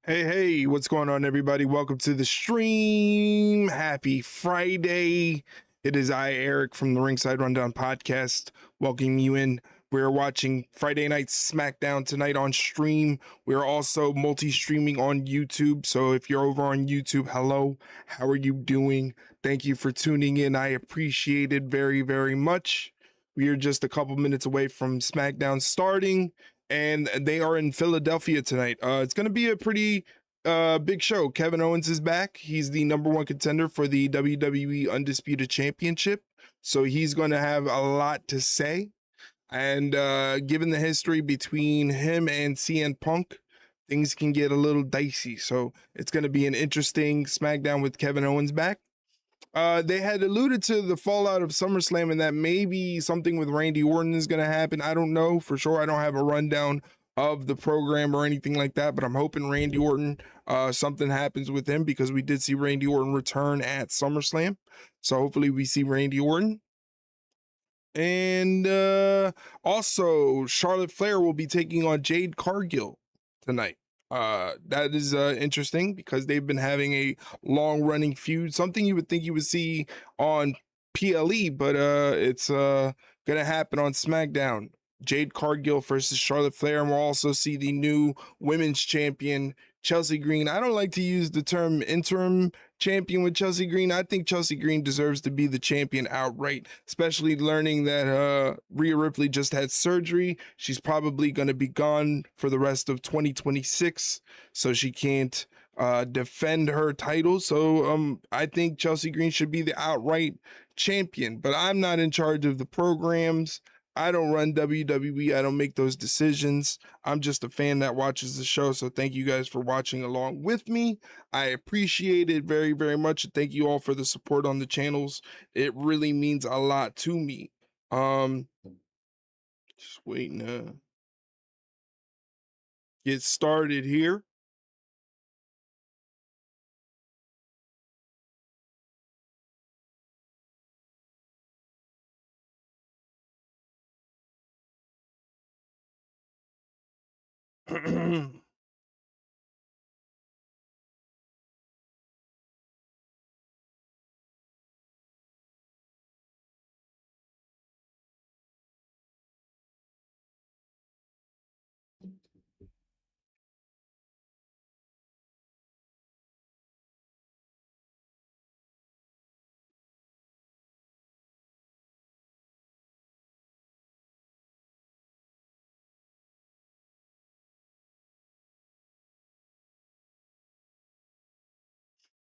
Hey, what's going on, everybody? Welcome to the stream. Happy Friday. It is I, Eric, from the Ringside Rundown podcast, welcoming you in. We're watching Friday Night Smackdown tonight on stream. We're also multi-streaming on YouTube. So if you're over on YouTube, hello, how are you doing? Thank you for tuning in. I appreciate it very, very much. We are just a couple minutes away from SmackDown starting, and they are in Philadelphia tonight. It's going to be a pretty big show. Kevin Owens is back. He's the #1 contender for the WWE Undisputed Championship, so he's going to have a lot to say. And given the history between him and CM Punk, things can get a little dicey. So it's going to be an interesting SmackDown with Kevin Owens back. They had alluded to the fallout of SummerSlam and that maybe something with Randy Orton is going to happen. I don't know for sure. I don't have a rundown of the program or anything like that, but I'm hoping Randy Orton, something happens with him, because we did see Randy Orton return at SummerSlam. So hopefully we see Randy Orton. And also, Charlotte Flair will be taking on Jade Cargill tonight. That is interesting because they've been having a long-running feud, something you would think you would see on PLE, but it's gonna happen on SmackDown. Jade Cargill versus Charlotte Flair, and we'll also see the new women's champion, Chelsea Green. I don't like to use the term interim champion with Chelsea Green. I think Chelsea Green deserves to be the champion outright, especially learning that Rhea Ripley just had surgery. She's probably going to be gone for the rest of 2026, so she can't defend her title. So I think Chelsea Green should be the outright champion, but I'm not in charge of the programs. I don't run WWE. I don't make those decisions. I'm just a fan that watches the show. So thank you guys for watching along with me. I appreciate it very, very much. And thank you all for the support on the channels. It really means a lot to me. Just waiting to get started here.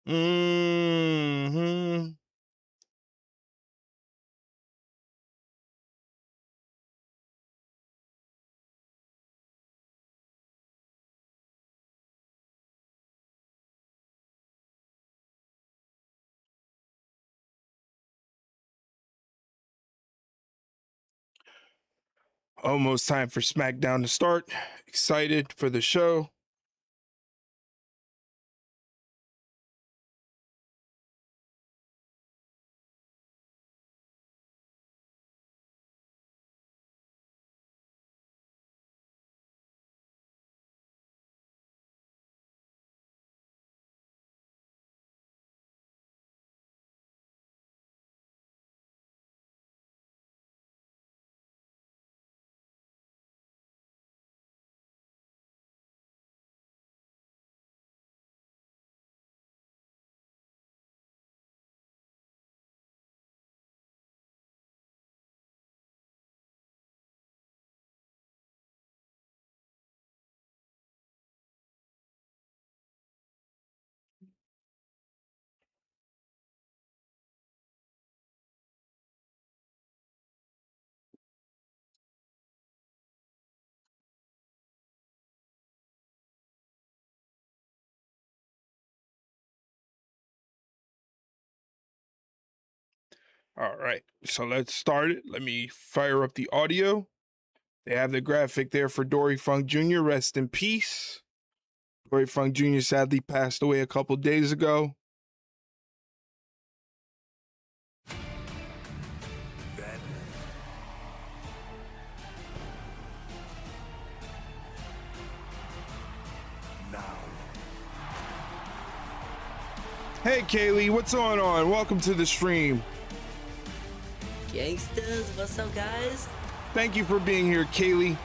Mm-hmm. Almost time for SmackDown to start. Excited for the show. All right, so let's start it. Let me fire up the audio. They have the graphic there for Dory Funk Jr. Rest in peace. Dory Funk Jr. sadly passed away a couple days ago. Then, now, Hey, Kaylee, what's going on? Welcome to the stream. Gangsters, what's up, guys? Thank you for being here, Kaylee.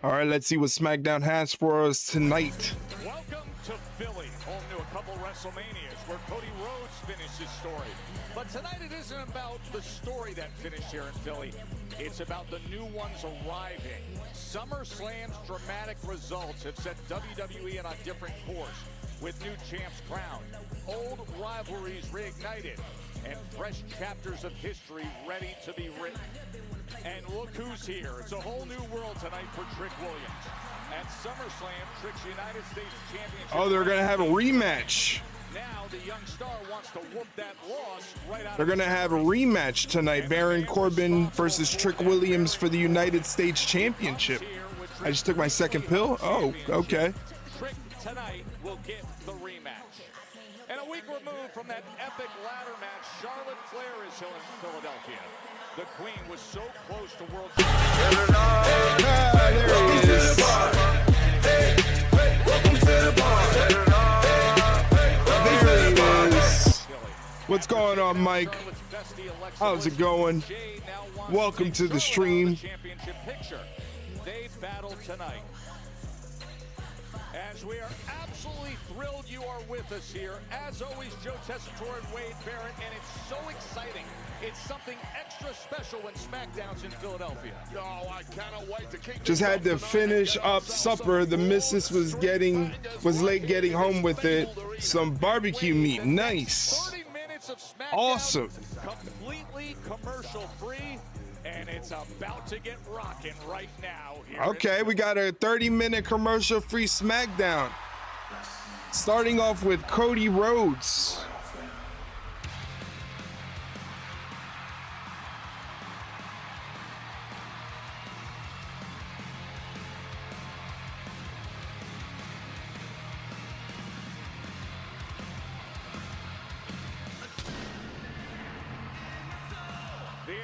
All right, let's see what SmackDown has for us tonight. Welcome to Philly, home to a couple WrestleManias where Cody Rhodes finished his story. But tonight it isn't about the story that finished here in Philly. It's about the new ones arriving. SummerSlam's dramatic results have set WWE on a different course, with new champs crowned, old rivalries reignited, and fresh chapters of history ready to be written. And look who's here. It's a whole new world tonight for Trick Williams. At SummerSlam, Trick's United States Championship. Oh, they're going to have a rematch. Now the young star wants to whoop that loss right out. They're going to have a rematch tonight. Baron Corbin versus Trick Williams for the United States Championship. I just took my second pill. Oh, okay. Trick tonight will get the rematch. And a week removed from that epic ladder match, Charlotte Flair is here in Philadelphia. The Queen was so close to World What's going on, Mike? How's it going? Welcome to the stream. They battle tonight. As we are absolutely thrilled you are with us here. As always, Joe Tessitore and Wade Barrett, and it's so exciting. It's something extra special when SmackDown's in Philadelphia. Oh, I cannot wait to keep. Just had to finish up supper. The missus was late getting home with it. Some barbecue meat. Nice. 30 minutes of SmackDown. Awesome. Completely commercial free. And it's about to get rocking right now. Okay, we got a 30-minute commercial-free SmackDown. Starting off with Cody Rhodes.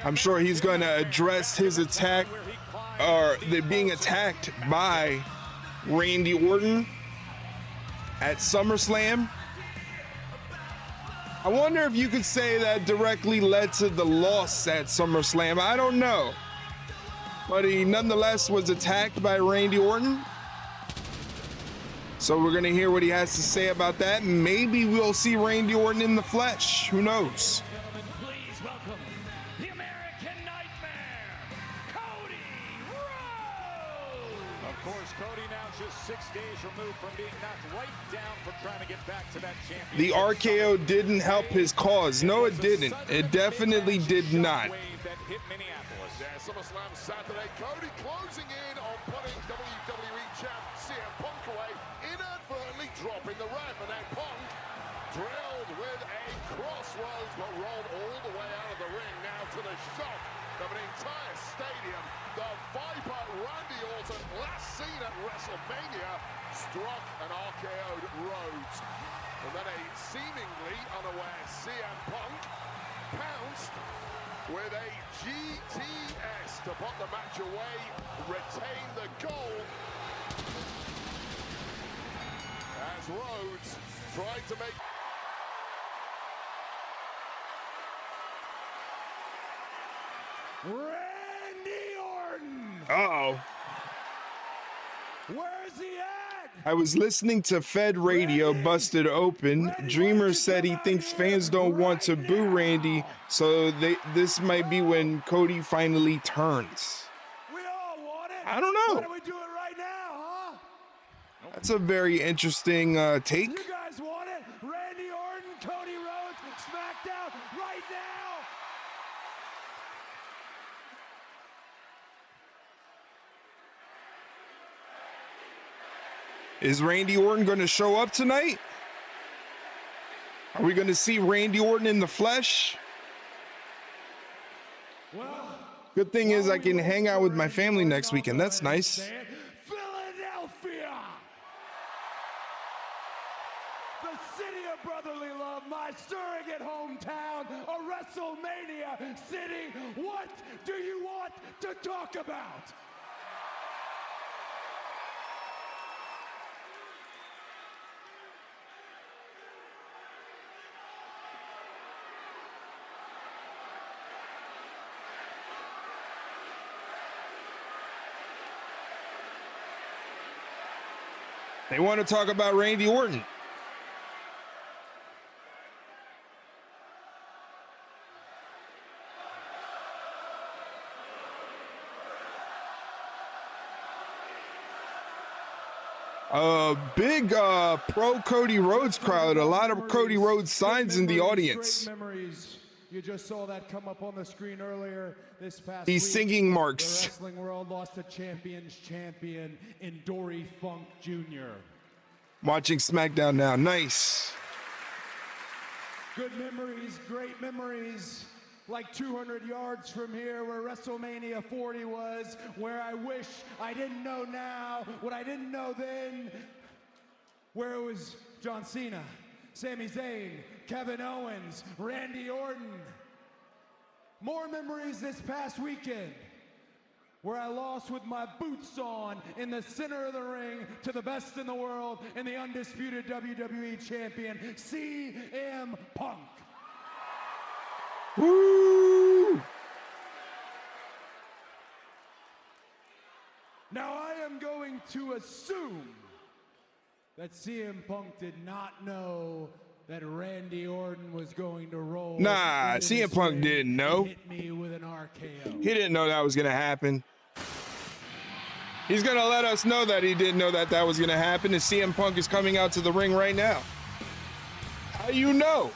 I'm sure he's going to address his attack, or they're being attacked by Randy Orton at SummerSlam. I wonder if you could say that directly led to the loss at SummerSlam. I don't know. But he nonetheless was attacked by Randy Orton. So we're going to hear what he has to say about that. Maybe we'll see Randy Orton in the flesh. Who knows? Cody now just 6 days removed from being knocked right down for trying to get back to that championship. The RKO didn't help his cause. No, it didn't. It definitely did not. That hit Minneapolis. Yeah, SummerSlam Saturday. Cody closing in on putting WWE champ CM Punk away, inadvertently dropping the ref, and then Punk drilled with a crossroads, but rolled all the way out of the ring. Now to the shock of an entire stadium, the Viper Randy Orton, last seen at WrestleMania, struck and RKO'd Rhodes. And then a seemingly unaware CM Punk pounced with a GTS to put the match away, retain the gold. As Rhodes tried to make... Randy Orton! Uh-oh. Where's he at? I was listening to Fed Radio, Busted Open. Dreamer said he thinks fans don't want to boo Randy, so this might be when Cody finally turns. We all want it. I don't know. Why don't we do it right now, huh? That's a very interesting take. You guys want it? Randy Orton, Cody Rhodes, SmackDown right now. Is Randy Orton going to show up tonight? Are we going to see Randy Orton in the flesh? Well, Good thing is I can hang out with my family next weekend. That's nice. Philadelphia. the city of brotherly love, my surrogate hometown, a WrestleMania city. What do you want to talk about? They want to talk about Randy Orton. A big pro Cody Rhodes crowd. A lot of Cody Rhodes signs in the audience. Great memories. You just saw that come up on the screen earlier this past He's week. singing marks. The wrestling world lost a champion's champion in Dory Funk Jr. Watching SmackDown now. Nice. Good memories, great memories. Like 200 yards from here where WrestleMania 40 was, where I wish I didn't know now what I didn't know then, where it was John Cena, Sami Zayn, Kevin Owens, Randy Orton. More memories this past weekend, where I lost with my boots on in the center of the ring to the best in the world and the undisputed WWE champion, CM Punk. Woo! Now I am going to assume that CM Punk did not know that Randy Orton was going to roll. Nah, into CM this Punk ring didn't know. and hit me with an RKO. He didn't know that was going to happen. He's going to let us know that he didn't know that that was going to happen, and CM Punk is coming out to the ring right now. How you know?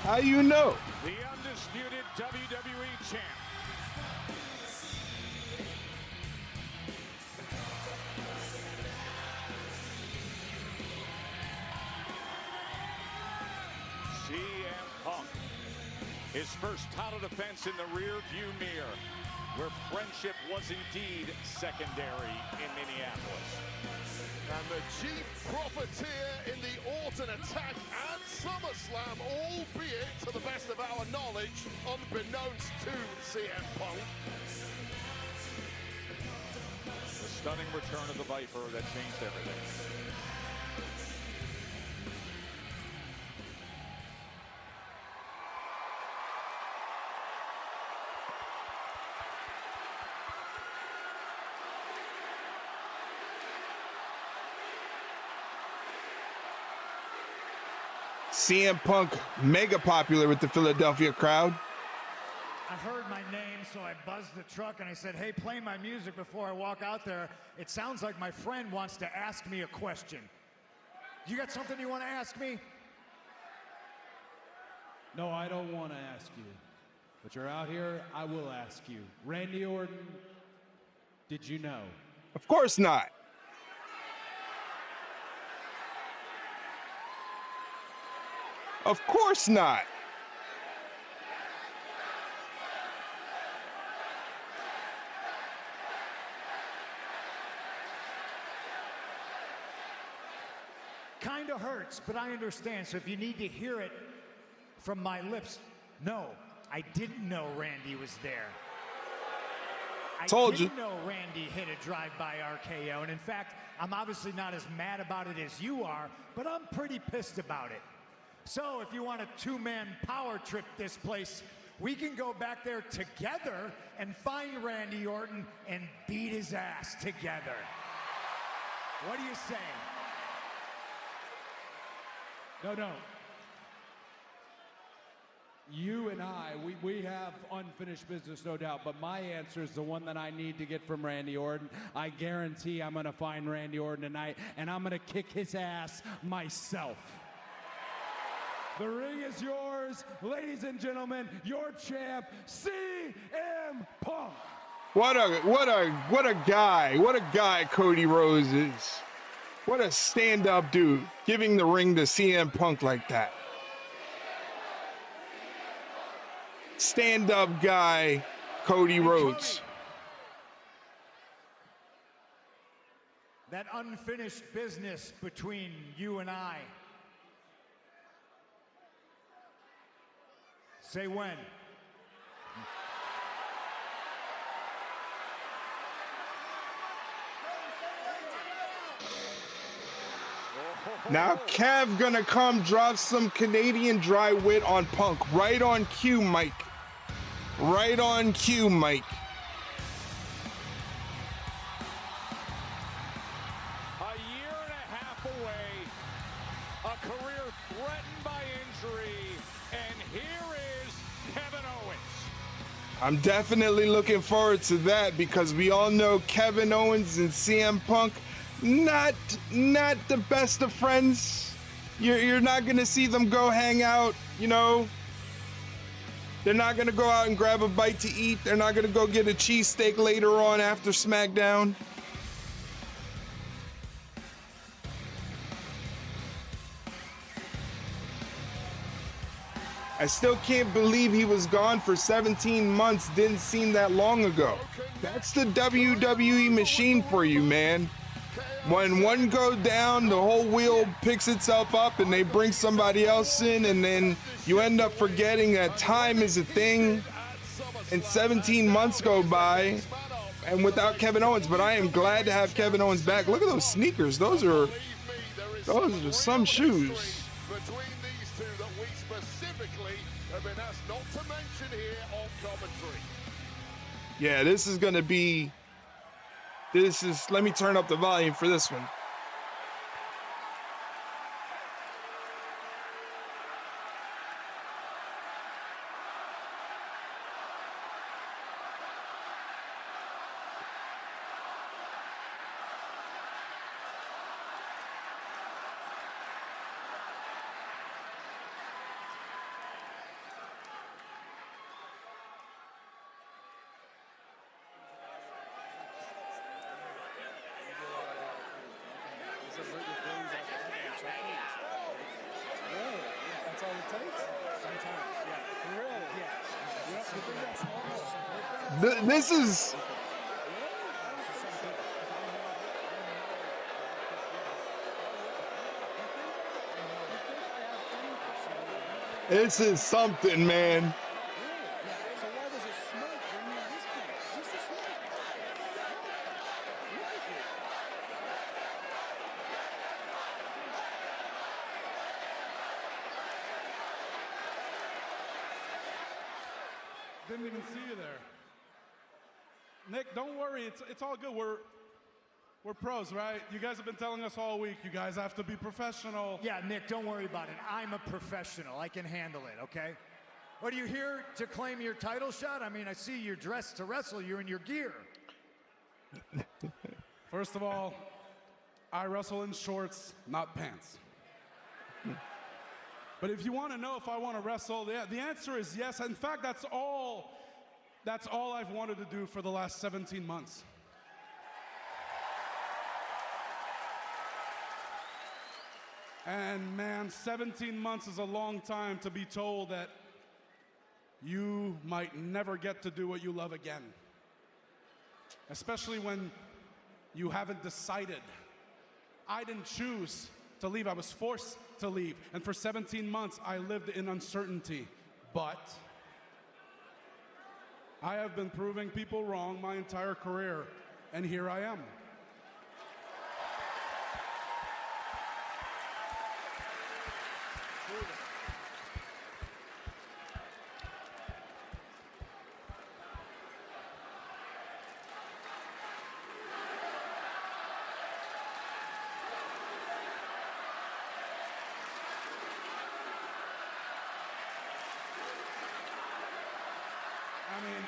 How you know? The undisputed WWE champ. CM Punk. His first title defense in the rear view mirror, where friendship was indeed secondary in Minneapolis. And the chief profiteer in the Orton attack at SummerSlam, albeit to the best of our knowledge, unbeknownst to CM Punk. The stunning return of the Viper that changed everything. CM Punk, mega popular with the Philadelphia crowd. I heard my name, so I buzzed the truck and I said, hey, play my music before I walk out there. It sounds like my friend wants to ask me a question. You got something you want to ask me? No, I don't want to ask you. But you're out here, I will ask you. Randy Orton, did you know? Of course not. Of course not. Kind of hurts, but I understand. So if you need to hear it from my lips, no, I didn't know Randy was there. Told I you. didn't know Randy hit a drive-by RKO, and in fact, I'm obviously not as mad about it as you are, but I'm pretty pissed about it. So if you want a two-man power trip this place, we can go back there together and find Randy Orton and beat his ass together. What do you say? No. You and I, we have unfinished business, no doubt, but my answer is the one that I need to get from Randy Orton. I guarantee I'm going to find Randy Orton tonight, and I'm going to kick his ass myself. The ring is yours, ladies and gentlemen, your champ, CM Punk. What a guy Cody Rhodes is. What a stand-up dude, giving the ring to CM Punk like that. Stand-up guy, Cody Rhodes. that unfinished business between you and I. Say when. Now Kev gonna come drop some Canadian dry wit on Punk. Right on cue, Mike. Right on cue, Mike. A year and a half away, a career threatened by injury, and here is Kevin Owens. I'm definitely looking forward to that because we all know Kevin Owens and CM Punk, not the best of friends. You're not gonna see them go hang out, you know. They're not gonna go out and grab a bite to eat. They're not gonna go get a cheesesteak later on after SmackDown. I still can't believe he was gone for 17 months. Didn't seem that long ago. That's the WWE machine for you, man. When one goes down, the whole wheel picks itself up and they bring somebody else in, and then you end up forgetting that time is a thing. And 17 months go by and without Kevin Owens, but I am glad to have Kevin Owens back. Look at those sneakers. Those are some shoes. Between these two that we specifically have been asked not to mention here on commentary. Yeah, this is gonna be, let me turn up the volume for this one. This is something, man. Didn't even see you there. Nick, don't worry, it's all good. We're pros, right? You guys have been telling us all week, you guys have to be professional. Yeah, Nick, don't worry about it. I'm a professional. I can handle it, okay? What, are you here to claim your title shot? I mean, I see you're dressed to wrestle. You're in your gear. First of all, I wrestle in shorts, not pants. But if you want to know if I want to wrestle, the answer is yes. In fact, that's all I've wanted to do for the last 17 months. And man, 17 months is a long time to be told that you might never get to do what you love again. Especially when you haven't decided. I didn't choose to leave, I was forced to leave. And for 17 months, I lived in uncertainty. But I have been proving people wrong my entire career, and here I am. I mean,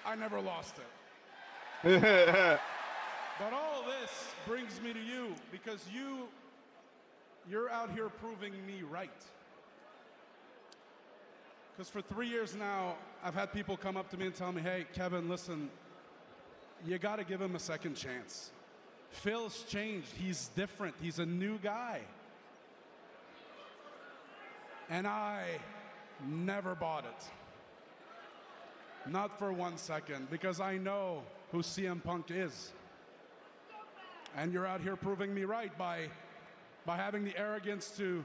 I never lost it. But all this brings me to you because you're out here proving me right. Because for 3 years now, I've had people come up to me and tell me, hey, Kevin, listen, you got to give him a second chance. Phil's changed. He's different. He's a new guy. And I never bought it. Not for 1 second, because I know who CM Punk is. And you're out here proving me right by having the arrogance to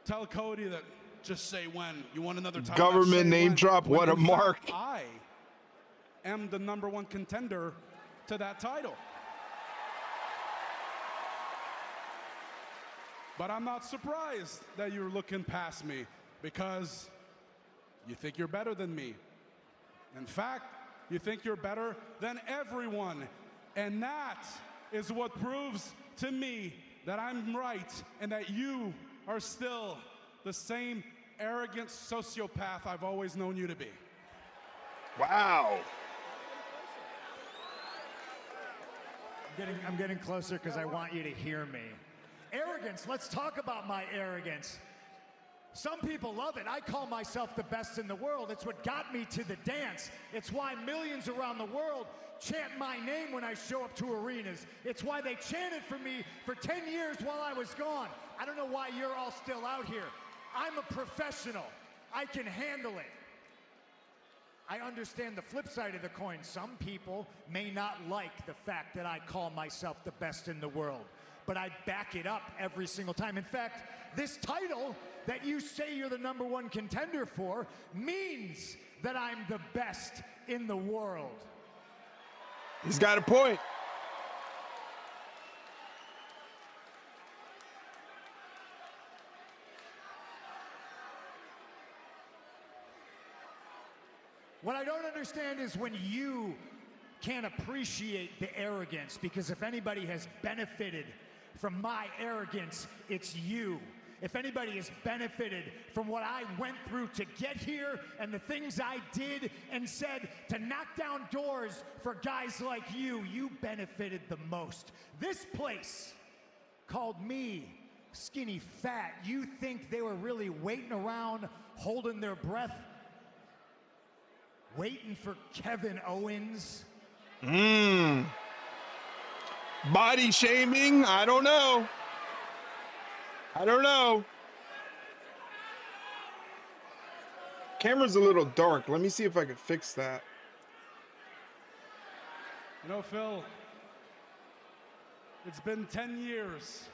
tell Cody that just say when you want another title. Government name drop. What a mark. I am the #1 contender to that title. But I'm not surprised that you're looking past me because you think you're better than me. In fact, you think you're better than everyone. And that is what proves to me that I'm right and that you are still the same arrogant sociopath I've always known you to be. Wow. I'm getting closer because I want you to hear me. Arrogance, let's talk about my arrogance. Some people love it. I call myself the best in the world. It's what got me to the dance. It's why millions around the world chant my name when I show up to arenas. It's why they chanted for me for 10 years while I was gone. I don't know why you're all still out here. I'm a professional. I can handle it. I understand the flip side of the coin. Some people may not like the fact that I call myself the best in the world, but I back it up every single time. In fact, this title that you say you're the #1 contender for means that I'm the best in the world. He's got a point. What I don't understand is when you can't appreciate the arrogance, because if anybody has benefited from my arrogance, it's you. If anybody has benefited from what I went through to get here and the things I did and said to knock down doors for guys like you, you benefited the most. This place called me skinny fat. You think they were really waiting around, holding their breath, waiting for Kevin Owens? Body shaming? I don't know. I don't know. Camera's a little dark. Let me see if I can fix that. You know, Phil, it's been 10 years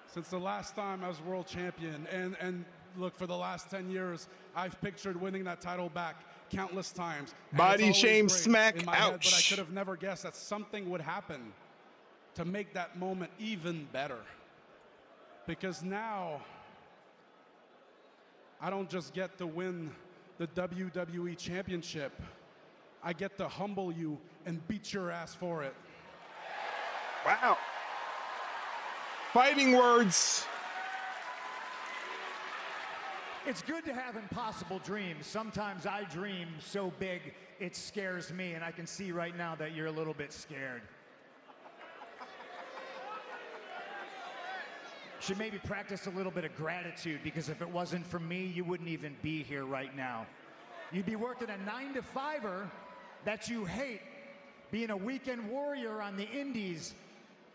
since the last time I was world champion. And look, for the last 10 years, I've pictured winning that title back countless times. Body shame, smack, in my head, ouch. but I could have never guessed that something would happen to make that moment even better. Because now, I don't just get to win the WWE Championship. I get to humble you and beat your ass for it. Wow. Fighting words. It's good to have impossible dreams. Sometimes I dream so big it scares me, and I can see right now that you're a little bit scared. Should maybe practice a little bit of gratitude, because if it wasn't for me, you wouldn't even be here right now. You'd be working a 9-to-5er that you hate, being a weekend warrior on the indies,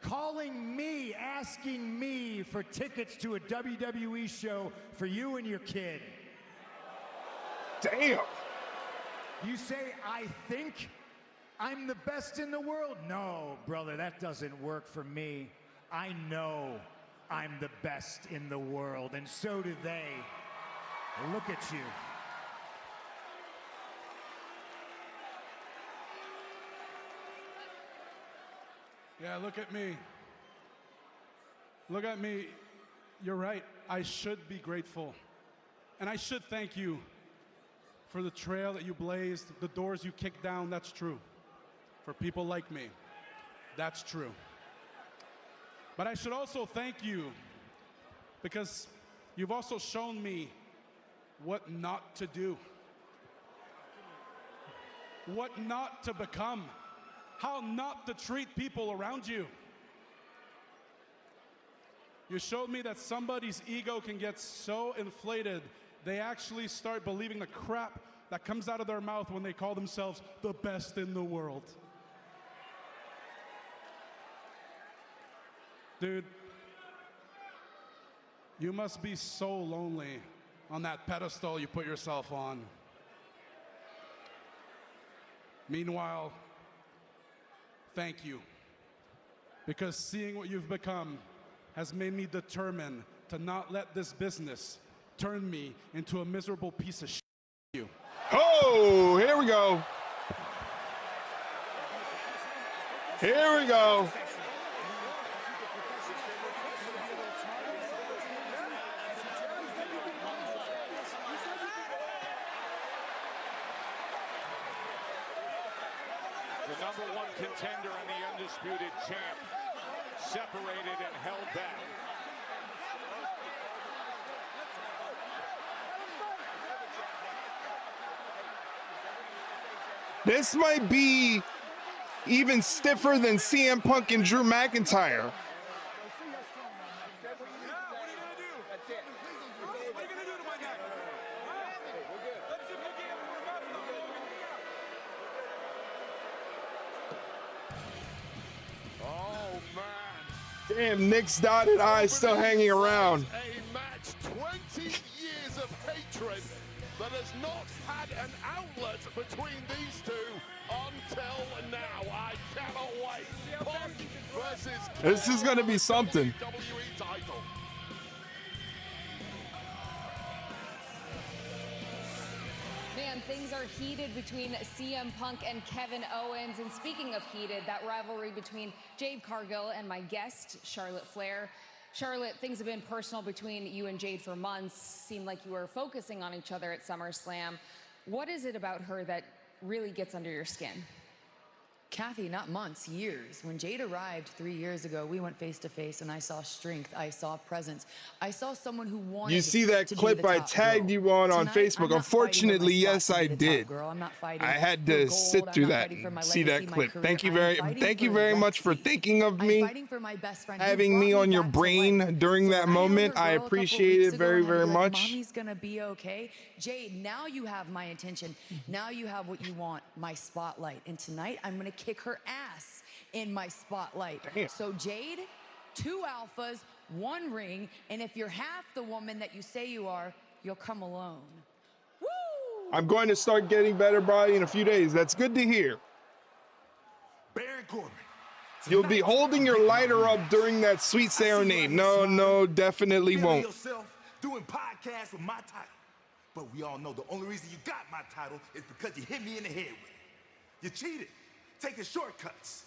calling me, asking me for tickets to a WWE show for you and your kid. Damn. You say, I think I'm the best in the world? No, brother, that doesn't work for me. I know I'm the best in the world, and so do they. Look at you. Yeah, look at me. Look at me. You're right. I should be grateful. And I should thank you for the trail that you blazed, the doors you kicked down. That's true. For people like me, that's true. But I should also thank you because you've also shown me what not to do, what not to become, how not to treat people around you. You showed me that somebody's ego can get so inflated, they actually start believing the crap that comes out of their mouth when they call themselves the best in the world. Dude, you must be so lonely on that pedestal you put yourself on. Meanwhile, thank you. because seeing what you've become has made me determined to not let this business turn me into a miserable piece of shit. You. Oh, here we go. Here we go. The #1 contender and the undisputed champ separated and held back. This might be even stiffer than CM Punk and Drew McIntyre. Damn, Nick's dotted eye still hanging around. A match 20 years of hatred that has not had an outlet between these two until now. I cannot wait. Punk versus This is going to be something. WWE title. Man, things are heated between CM Punk and Kevin Owens. And speaking of heated, that rivalry between Jade Cargill and my guest, Charlotte Flair. Charlotte, things have been personal between you and Jade for months. Seemed like you were focusing on each other at SummerSlam. What is it about her that really gets under your skin? Kathy, not months, years. When Jade arrived 3 years ago, we went face to face and I saw strength, I saw presence. I saw someone who wanted. You see that clip I tagged you on Facebook? Unfortunately, yes, I did. I had to sit through that and see that clip. Thank you very much for thinking of me, having me on your brain during that moment. I appreciate it very, very much. Mommy's gonna be okay. Jade, now you have my attention. Now you have what you want, my spotlight. And tonight, I'm gonna kick her ass in my spotlight. Damn. So Jade, 2 alphas, 1 ring, and if you're half the woman that you say you are, you'll come alone. Woo! I'm going to start getting better body in a few days. That's good to hear. Baron Corbin. You'll be holding your lighter up during that sweet serenade. No, definitely won't. Yourself doing podcasts with my title. But we all know the only reason you got my title is because you hit me in the head with it. You cheated, taking shortcuts.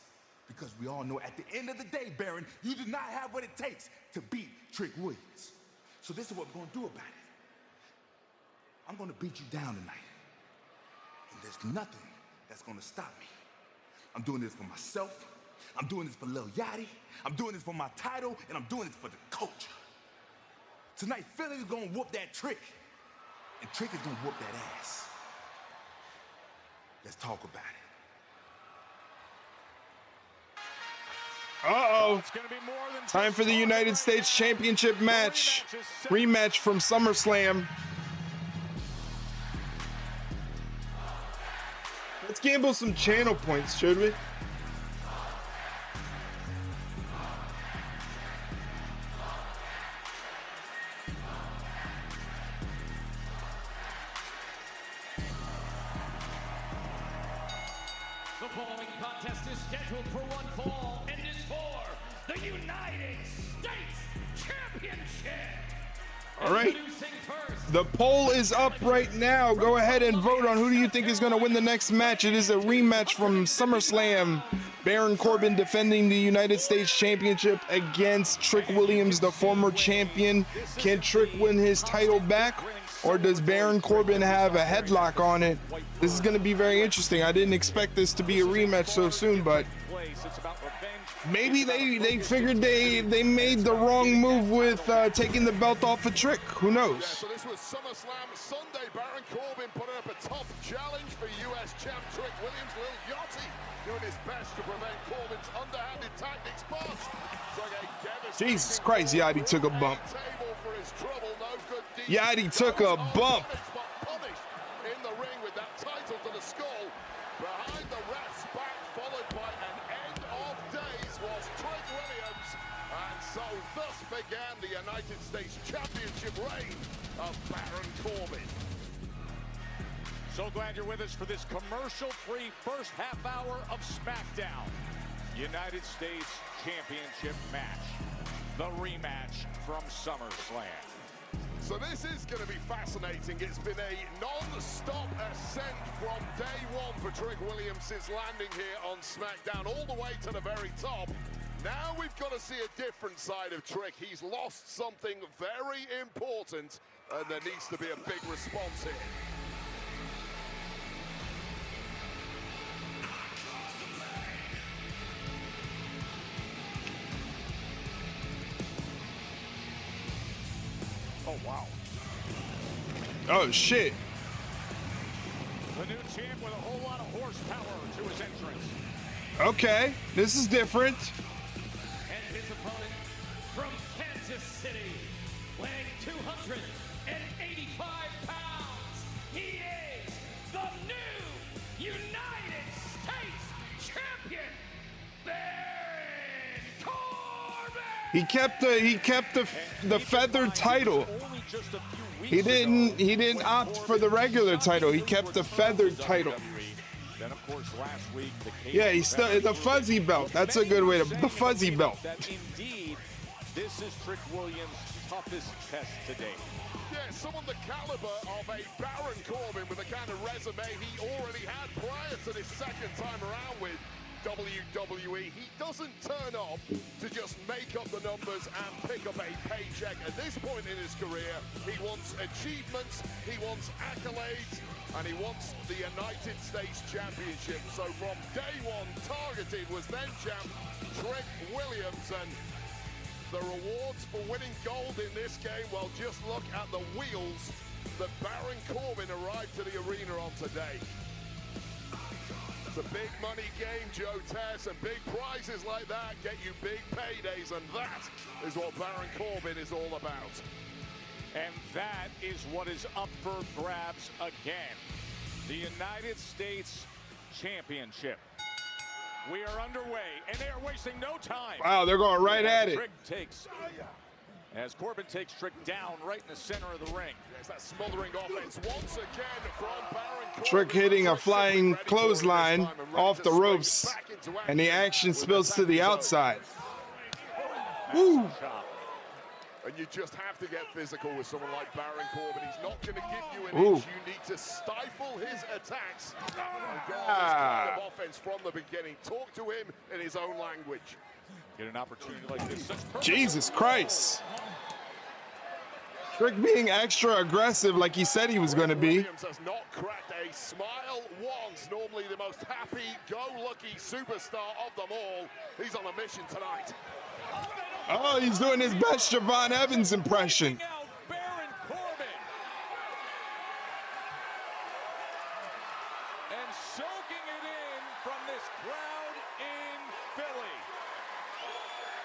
Because we all know at the end of the day, Baron, you do not have what it takes to beat Trick Williams. So this is what we're gonna do about it. I'm gonna beat you down tonight. And there's nothing that's gonna stop me. I'm doing this for myself. I'm doing this for Lil Yachty. I'm doing this for my title, and I'm doing this for the culture. Tonight, Philly is gonna whoop that Trick. And Trick is gonna whoop that ass. Let's talk about it. Uh-oh. Time for the United States Championship match. Rematch from SummerSlam. Let's gamble some channel points, should we? The following contest is scheduled for one fall and is for the United States Championship. All right. The poll is up right now. Go ahead and vote on who do you think is going to win the next match. It is a rematch from SummerSlam. Baron Corbin defending the United States Championship against Trick Williams, the former champion. Can Trick win his title back? Or does Baron Corbin have a headlock on it? This is going to be very interesting. I didn't expect this to be a rematch so soon, but maybe they figured they made the wrong move with taking the belt off of Trick. Who knows? Yeah, so this was SummerSlam Sunday. Baron Corbin putting up a tough challenge for US champ Trick Williams. Lil Yachty doing his best to prevent Corbin's underhanded tactics, but Jesus Christ, Yachty took a bump. Yachty took a bump. In the ring with that title to the skull. Behind the ref's back, followed by an end of days, was Trick Williams. And so thus began the United States Championship reign of Baron Corbin. So glad you're with us for this commercial-free first half hour of SmackDown. United States Championship match. The rematch from SummerSlam. So this is going to be fascinating. It's been a non-stop ascent from day one for Trick Williams' landing here on SmackDown, all the way to the very top. Now we've got to see a different side of Trick. He's lost something very important, and there needs to be a big response here. Oh, wow. Oh, shit. The new champ with a whole lot of horsepower to his entrance. Okay, this is different. And his opponent from Kansas City, weighing 285 pounds, he is the new United States Champion, Baron Corbin! He kept the feathered title. He didn't opt for the regular title. He kept the feathered title. Then of course last week yeah, he's still the fuzzy belt. That's a good way to the fuzzy belt. That indeed, this is Trick Williams' toughest test today. Yeah, someone the caliber of a Baron Corbin with the kind of resume he already had prior to this second time around with WWE. He doesn't turn up to just make up the numbers and pick up a paycheck. At this point in his career, he wants achievements, he wants accolades, and he wants the United States Championship. So from day one, targeted was then champ Trick Williams, and the rewards for winning gold in this game, well, just look at the wheels that Baron Corbin arrived to the arena on today. It's a big money game, Joe Tess, and big prizes like that get you big paydays, and that is what Baron Corbin is all about. And that is what is up for grabs again. The United States Championship. We are underway, and they are wasting no time. Wow, they're going right at it. Trick takes, as Corbin takes Trick down right in the center of the ring. There's that smothering offense once again from Baron Corbin. Trick hitting a flying clothesline off the ropes, and the action spills to the outside. Woo! And you just have to get physical with someone like Baron Corbin. He's not going to give you an Ooh. inch. You need to stifle his attacks. And go on this kind of offense from the beginning. Talk to him in his own language. Get an opportunity like this. Jesus Christ. Trick being extra aggressive like he said he was going to be. Williams has not cracked a smile once. Normally the most happy-go-lucky superstar of them all. He's on a mission tonight. Oh, he's doing his best Javon Evans impression. Baron Corbin. And soaking it in from this crowd in Philly.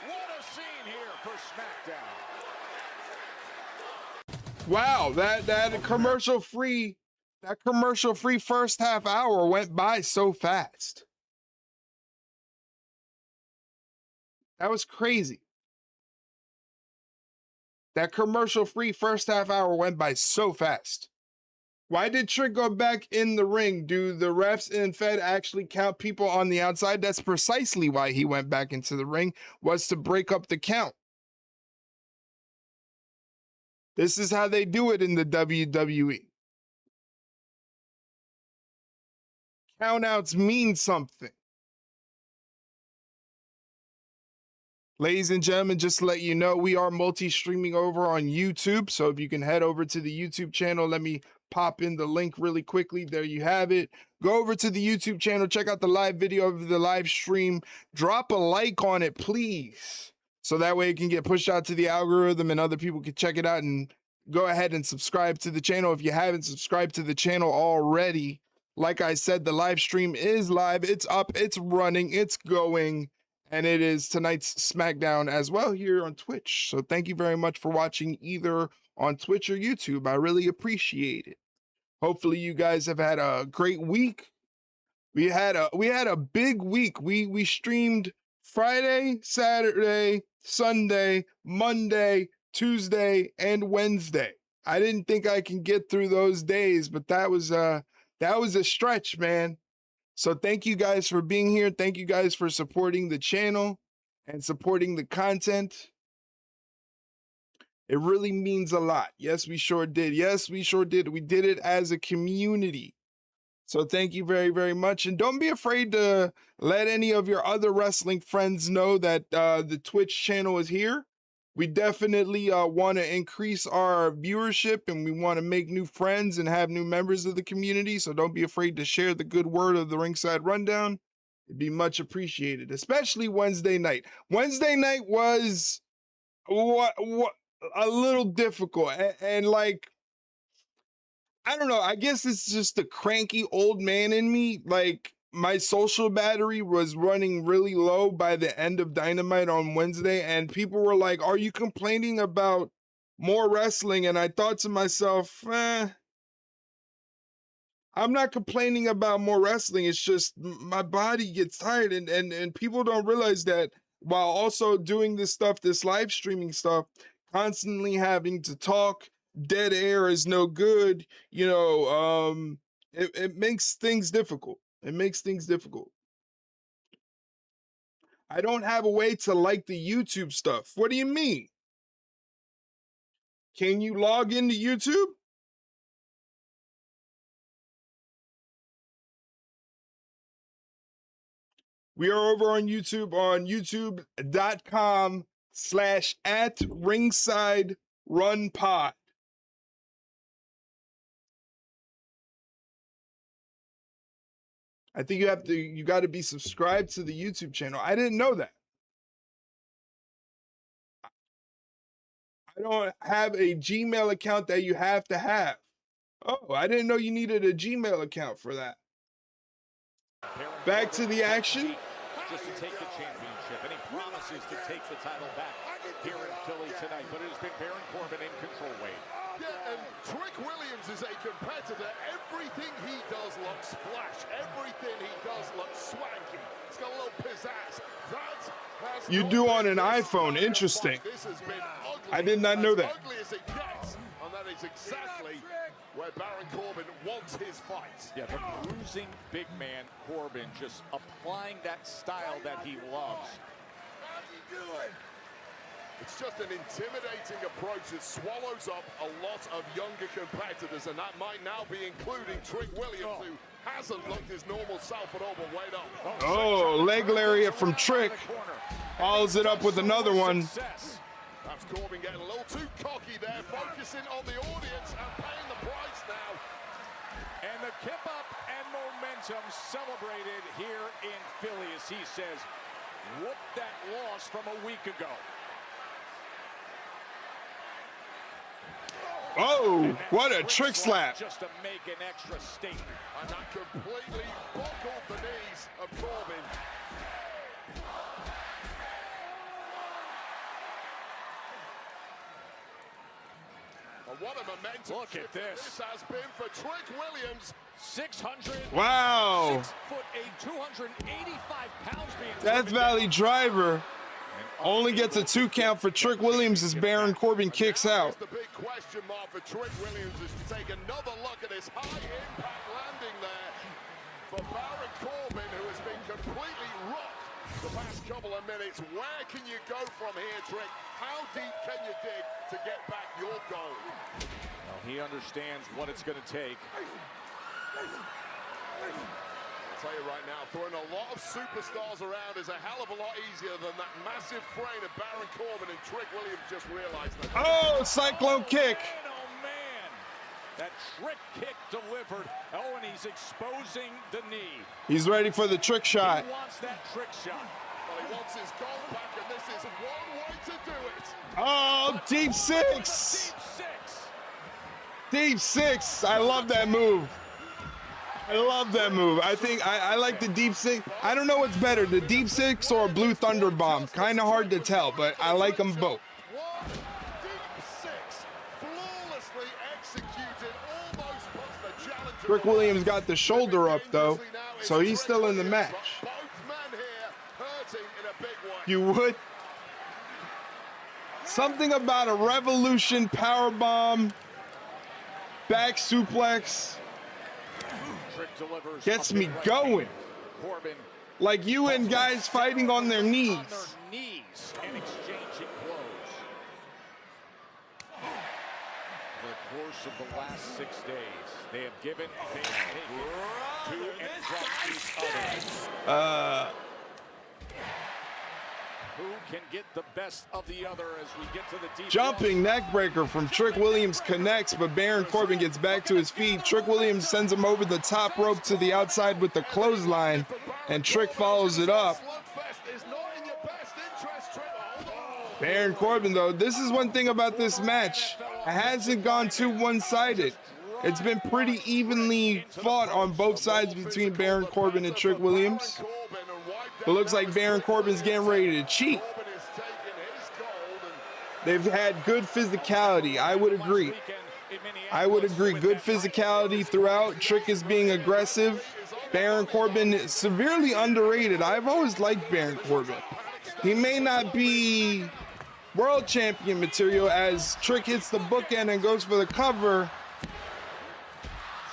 What a scene here for SmackDown. Wow, that commercial free first half hour went by so fast. That was crazy. That commercial-free first half hour went by so fast. Why did Trick go back in the ring? Do the refs and Fed actually count people on the outside? That's precisely why he went back into the ring, was to break up the count. This is how they do it in the WWE. Countouts mean something. Ladies and gentlemen, just to let you know, we are multi-streaming over on YouTube. So if you can head over to the YouTube channel, let me pop in the link really quickly. There you have it. Go over to the YouTube channel, check out the live video of the live stream. Drop a like on it, please. So that way it can get pushed out to the algorithm and other people can check it out, and go ahead and subscribe to the channel. If you haven't subscribed to the channel already, like I said, the live stream is live. It's up, it's running, it's going. And it is tonight's SmackDown as well here on Twitch. So thank you very much for watching either on Twitch or YouTube. I really appreciate it. Hopefully you guys have had a great week. We had a big week. We streamed Friday, Saturday, Sunday, Monday, Tuesday, and Wednesday. I didn't think I can get through those days, but that was a stretch, man. So thank you guys for being here. Thank you guys for supporting the channel and supporting the content. It really means a lot. Yes, we sure did. Yes, we sure did. We did it as a community. So thank you very, very much. And don't be afraid to let any of your other wrestling friends know that the Twitch channel is here. We definitely want to increase our viewership, and we want to make new friends and have new members of the community. So don't be afraid to share the good word of the Ringside Rundown. It'd be much appreciated, especially Wednesday night. Wednesday night was what a little difficult, and like, I don't know, I guess it's just the cranky old man in me. Like, my social battery was running really low by the end of Dynamite on Wednesday, and people were like, are you complaining about more wrestling? And I thought to myself, I'm not complaining about more wrestling. It's just my body gets tired, and people don't realize that while also doing this stuff, this live streaming stuff, constantly having to talk, dead air is no good. You know, it makes things difficult. It makes things difficult. I don't have a way to like the YouTube stuff. What do you mean? Can you log into YouTube? We are over on YouTube on youtube.com/@ringsiderunpod. I think you got to be subscribed to the YouTube channel. I didn't know that. I don't have a Gmail account that you have to have. Oh, I didn't know you needed a Gmail account for that. Back to the action. Just to take the championship, and he promises to take the title back here in Philly tonight, but it has been Baron Corbin in control, Wade. Yeah, and Trick Williams is a competitor. Everything he does looks flash. Everything he does looks swanky. It's got a little pizzazz. That has You do on an iPhone. Interesting. This has been ugly. I did not know that. Ugly as it gets, and that is exactly where Baron Corbin wants his fight. Yeah, the bruising big man Corbin just applying that style that he loves. How do you do it? It's just an intimidating approach that swallows up a lot of younger competitors, and that might now be including Trick Williams, who hasn't looked his normal self at all, but wait up. Oh, leg lariat from Trick. Follows it up with another one. Perhaps Corbin getting a little too cocky there, focusing on the audience and paying the price now. And the kip up and momentum celebrated here in Philly as he says, whoop that loss from a week ago. Oh, what a trick slap. Just to make an extra statement. And that completely buckled the knees of Corbin. And what a momentum. Look at this. This has been for Trick Williams. 600. Wow. 6 foot 8, 285 pounds being Death Valley Driver only gets a 2 count for Trick Williams as Baron Corbin kicks out. The big question mark for Trick Williams is to take another look at his high impact landing there for Baron Corbin, who has been completely rocked the past couple of minutes. Where can you go from here, Trick? How deep can you dig to get back your goal? Well, he understands what it's going to take. I'll tell you right now, throwing a lot of superstars around is a hell of a lot easier than that massive frame of Baron Corbin, and Trick Williams just realized that. Oh, cyclone kick. Man, oh man, that trick kick delivered. Oh, and he's exposing the knee. He's ready for the trick shot. He wants that trick shot. Well, he wants his goal back, and this is one way to do it. Oh, deep six. Deep six. I love that move. I love that move. I think I like the deep six. I don't know what's better, the deep six or a blue thunder bomb. Kind of hard to tell, but I like them both. One deep six, flawlessly executed, almost puts the challenger. Trick Williams got the shoulder up though, so he's still in the match. Both men here hurting in a big way. You would. Something about a Revolution powerbomb, back suplex gets me going. Corbin. Like you and guys fighting on their knees. On their knees and exchanging blows. The course of the last 6 days, they have given, they have taken to and from each other. Who can get the best of the other as we get to the deep Jumping neck breaker from Trick Williams connects, but Baron Corbin gets back to his feet. Trick Williams sends him over the top rope to the outside with the clothesline, and Trick follows it up. Baron Corbin, though, this is one thing about this match. It hasn't gone too one-sided. It's been pretty evenly fought on both sides between Baron Corbin and Trick Williams. It looks like Baron Corbin's getting ready to cheat. They've had good physicality. I would agree. Good physicality throughout. Trick is being aggressive. Baron Corbin is severely underrated. I've always liked Baron Corbin. He may not be world champion material as Trick hits the bookend and goes for the cover,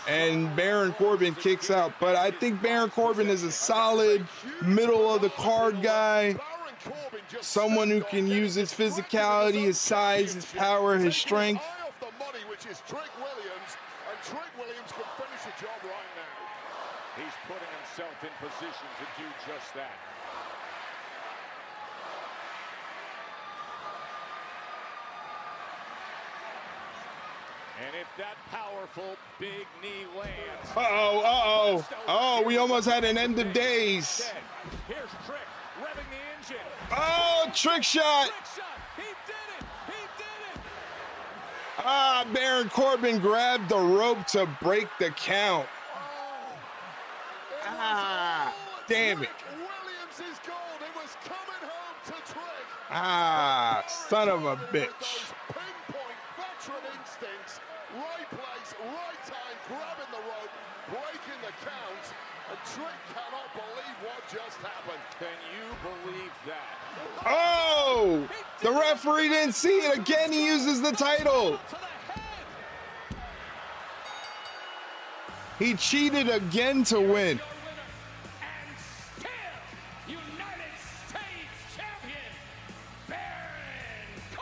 and Baron Corbin kicks out. But I think Baron Corbin is a solid middle of the card guy, someone who can use his physicality, his size, his power, his strength. He's putting himself in position to do just that. And if that powerful big knee lands. Oh, we almost had an end of days. Here's Trick revving the engine. Oh, trick shot. He did it. He did it. Baron Corbin grabbed the rope to break the count. Damn it. Williams is gold. It was coming home to Trick. Son of a bitch. Pinpoint veteran instincts. Right place, right time, grabbing the rope, breaking the count, and Trick cannot believe what just happened. Can you believe that? Oh! The referee didn't see it. Again, he uses the title. He cheated again to win.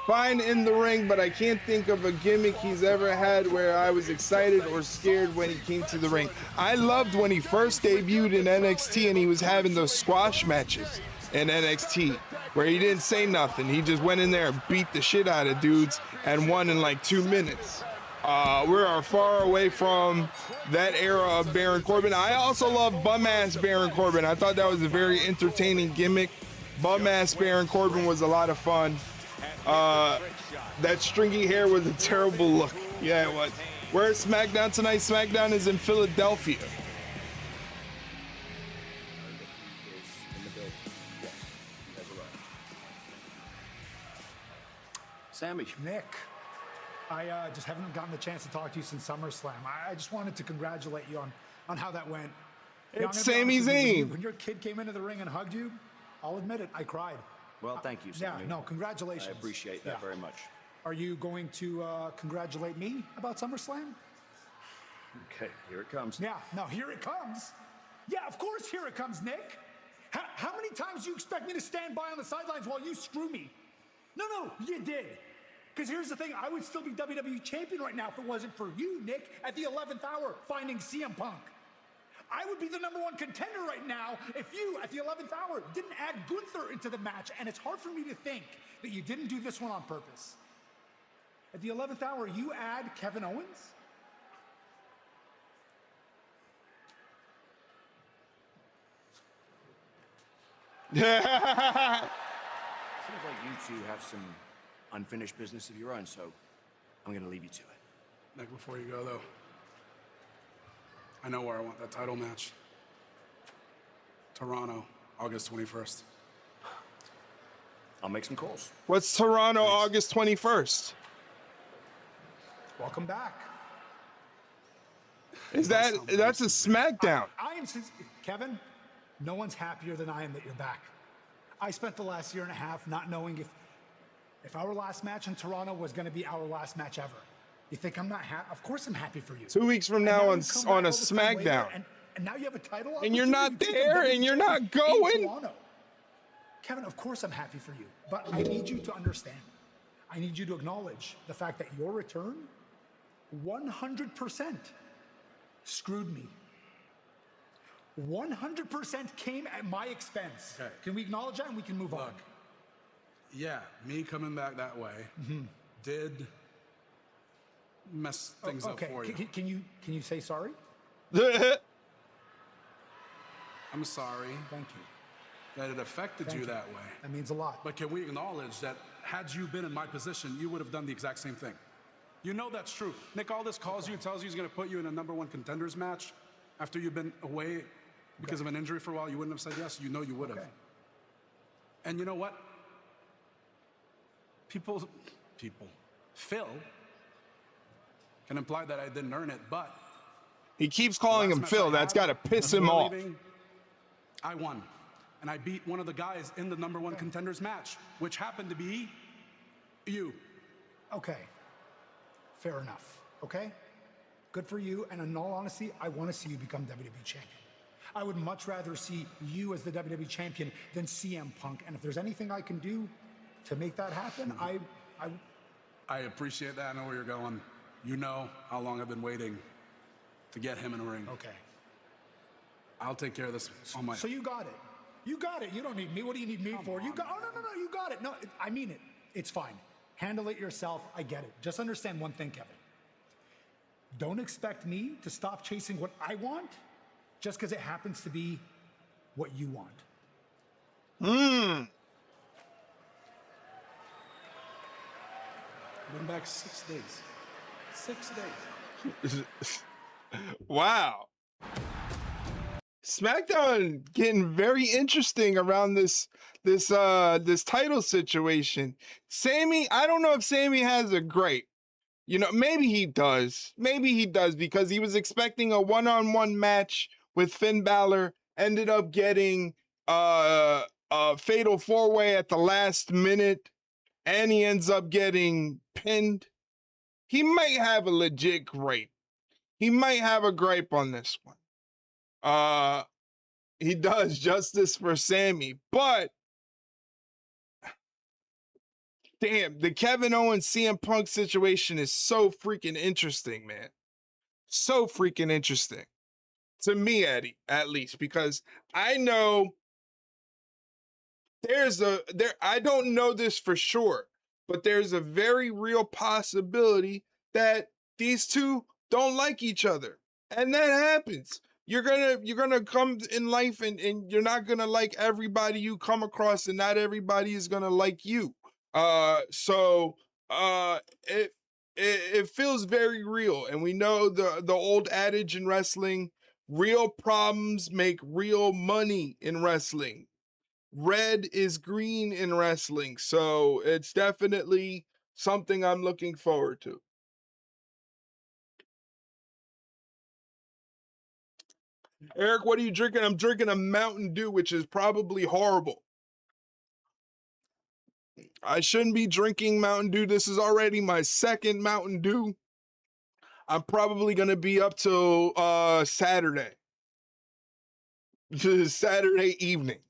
Fine in the ring, but I can't think of a gimmick he's ever had where I was excited or scared when he came to the ring. I loved when he first debuted in NXT and he was having those squash matches in NXT where he didn't say nothing. He just went in there and beat the shit out of dudes and won in like 2 minutes. We are far away from that era of Baron Corbin. I also love bum-ass Baron Corbin. I thought that was a very entertaining gimmick. Bum-ass Baron Corbin was a lot of fun. That stringy hair was a terrible look. Yeah, it was. Where's SmackDown tonight? SmackDown is in Philadelphia. Sammy. Nick, I just haven't gotten the chance to talk to you since SummerSlam. I just wanted to congratulate you on how that went. It's Sami Zayn. When your kid came into the ring and hugged you, I'll admit it, I cried. Well, thank you, Sammy. Yeah, no, congratulations. I appreciate that very much. Are you going to congratulate me about SummerSlam? Okay, here it comes. Yeah, no, here it comes. Yeah, of course, here it comes, Nick. How many times do you expect me to stand by on the sidelines while you screw me? No, you did. Because here's the thing, I would still be WWE champion right now if it wasn't for you, Nick, at the 11th hour, finding CM Punk. I would be the #1 contender right now if you, at the 11th hour, didn't add Gunther into the match, and it's hard for me to think that you didn't do this one on purpose. At the 11th hour, you add Kevin Owens? Seems like you two have some unfinished business of your own, so I'm going to leave you to it. Nick, before you go, though, I know where I want that title match. Toronto, August 21st. I'll make some calls. What's Toronto, August 21st? Welcome back. That's a SmackDown? Kevin, no one's happier than I am that you're back. I spent the last year and a half not knowing if our last match in Toronto was going to be our last match ever. You think I'm not happy? Of course I'm happy for you. 2 weeks from now on a SmackDown. And now you have a title and you're not opportunity. there, and you're not going. In Toronto. Kevin, of course I'm happy for you, but I need you to understand. I need you to acknowledge the fact that your return 100% screwed me. 100% came at my expense. Okay. Can we acknowledge that and we can move on? Yeah, me coming back that way did mess things up for you. Can you say sorry? I'm sorry. Thank you. That it affected you that way. That means a lot. But can we acknowledge that had you been in my position, you would have done the exact same thing? You know that's true. Nick Aldis calls you and tells you he's going to put you in a #1 contenders match after you've been away because of an injury for a while. You wouldn't have said yes. You know you would have. And you know what? People, Phil can imply that I didn't earn it, but he keeps calling him Phil. That's got to piss him off. I won. And I beat one of the guys in the #1 contenders match, which happened to be you. Okay. Fair enough. Okay? Good for you. And in all honesty, I want to see you become WWE champion. I would much rather see you as the WWE champion than CM Punk. And if there's anything I can do to make that happen, I appreciate that. I know where you're going. You know how long I've been waiting to get him in a ring. Okay. I'll take care of this on my own. So you got it. You got it. You don't need me. What do you need me for? You got. Oh no. You got it. No, I mean it. It's fine. Handle it yourself. I get it. Just understand one thing, Kevin. Don't expect me to stop chasing what I want just because it happens to be what you want. Been back 6 days. 6 days. Wow. SmackDown getting very interesting around this title situation. Sammy, I don't know if Sammy has a gripe. You know, maybe he does. Maybe he does because he was expecting a one-on-one match with Finn Balor, ended up getting a fatal four-way at the last minute, and he ends up getting pinned. He might have a legit gripe. He might have a gripe on this one. He does justice for Sammy, but damn, the Kevin Owens CM Punk situation is so freaking interesting, man. So freaking interesting. To me, Eddie, at least, because I know I don't know this for sure, but there's a very real possibility that these two don't like each other. And that happens. You're gonna come in life and you're not gonna like everybody you come across, and not everybody is gonna like you. It feels very real, and we know the old adage in wrestling: real problems make real money in wrestling. Red is green in wrestling, so it's definitely something I'm looking forward to. Eric, what are you drinking? I'm drinking a Mountain Dew, which is probably horrible. I shouldn't be drinking Mountain Dew. This is already my second Mountain Dew. I'm probably going to be up till Saturday. Saturday evening.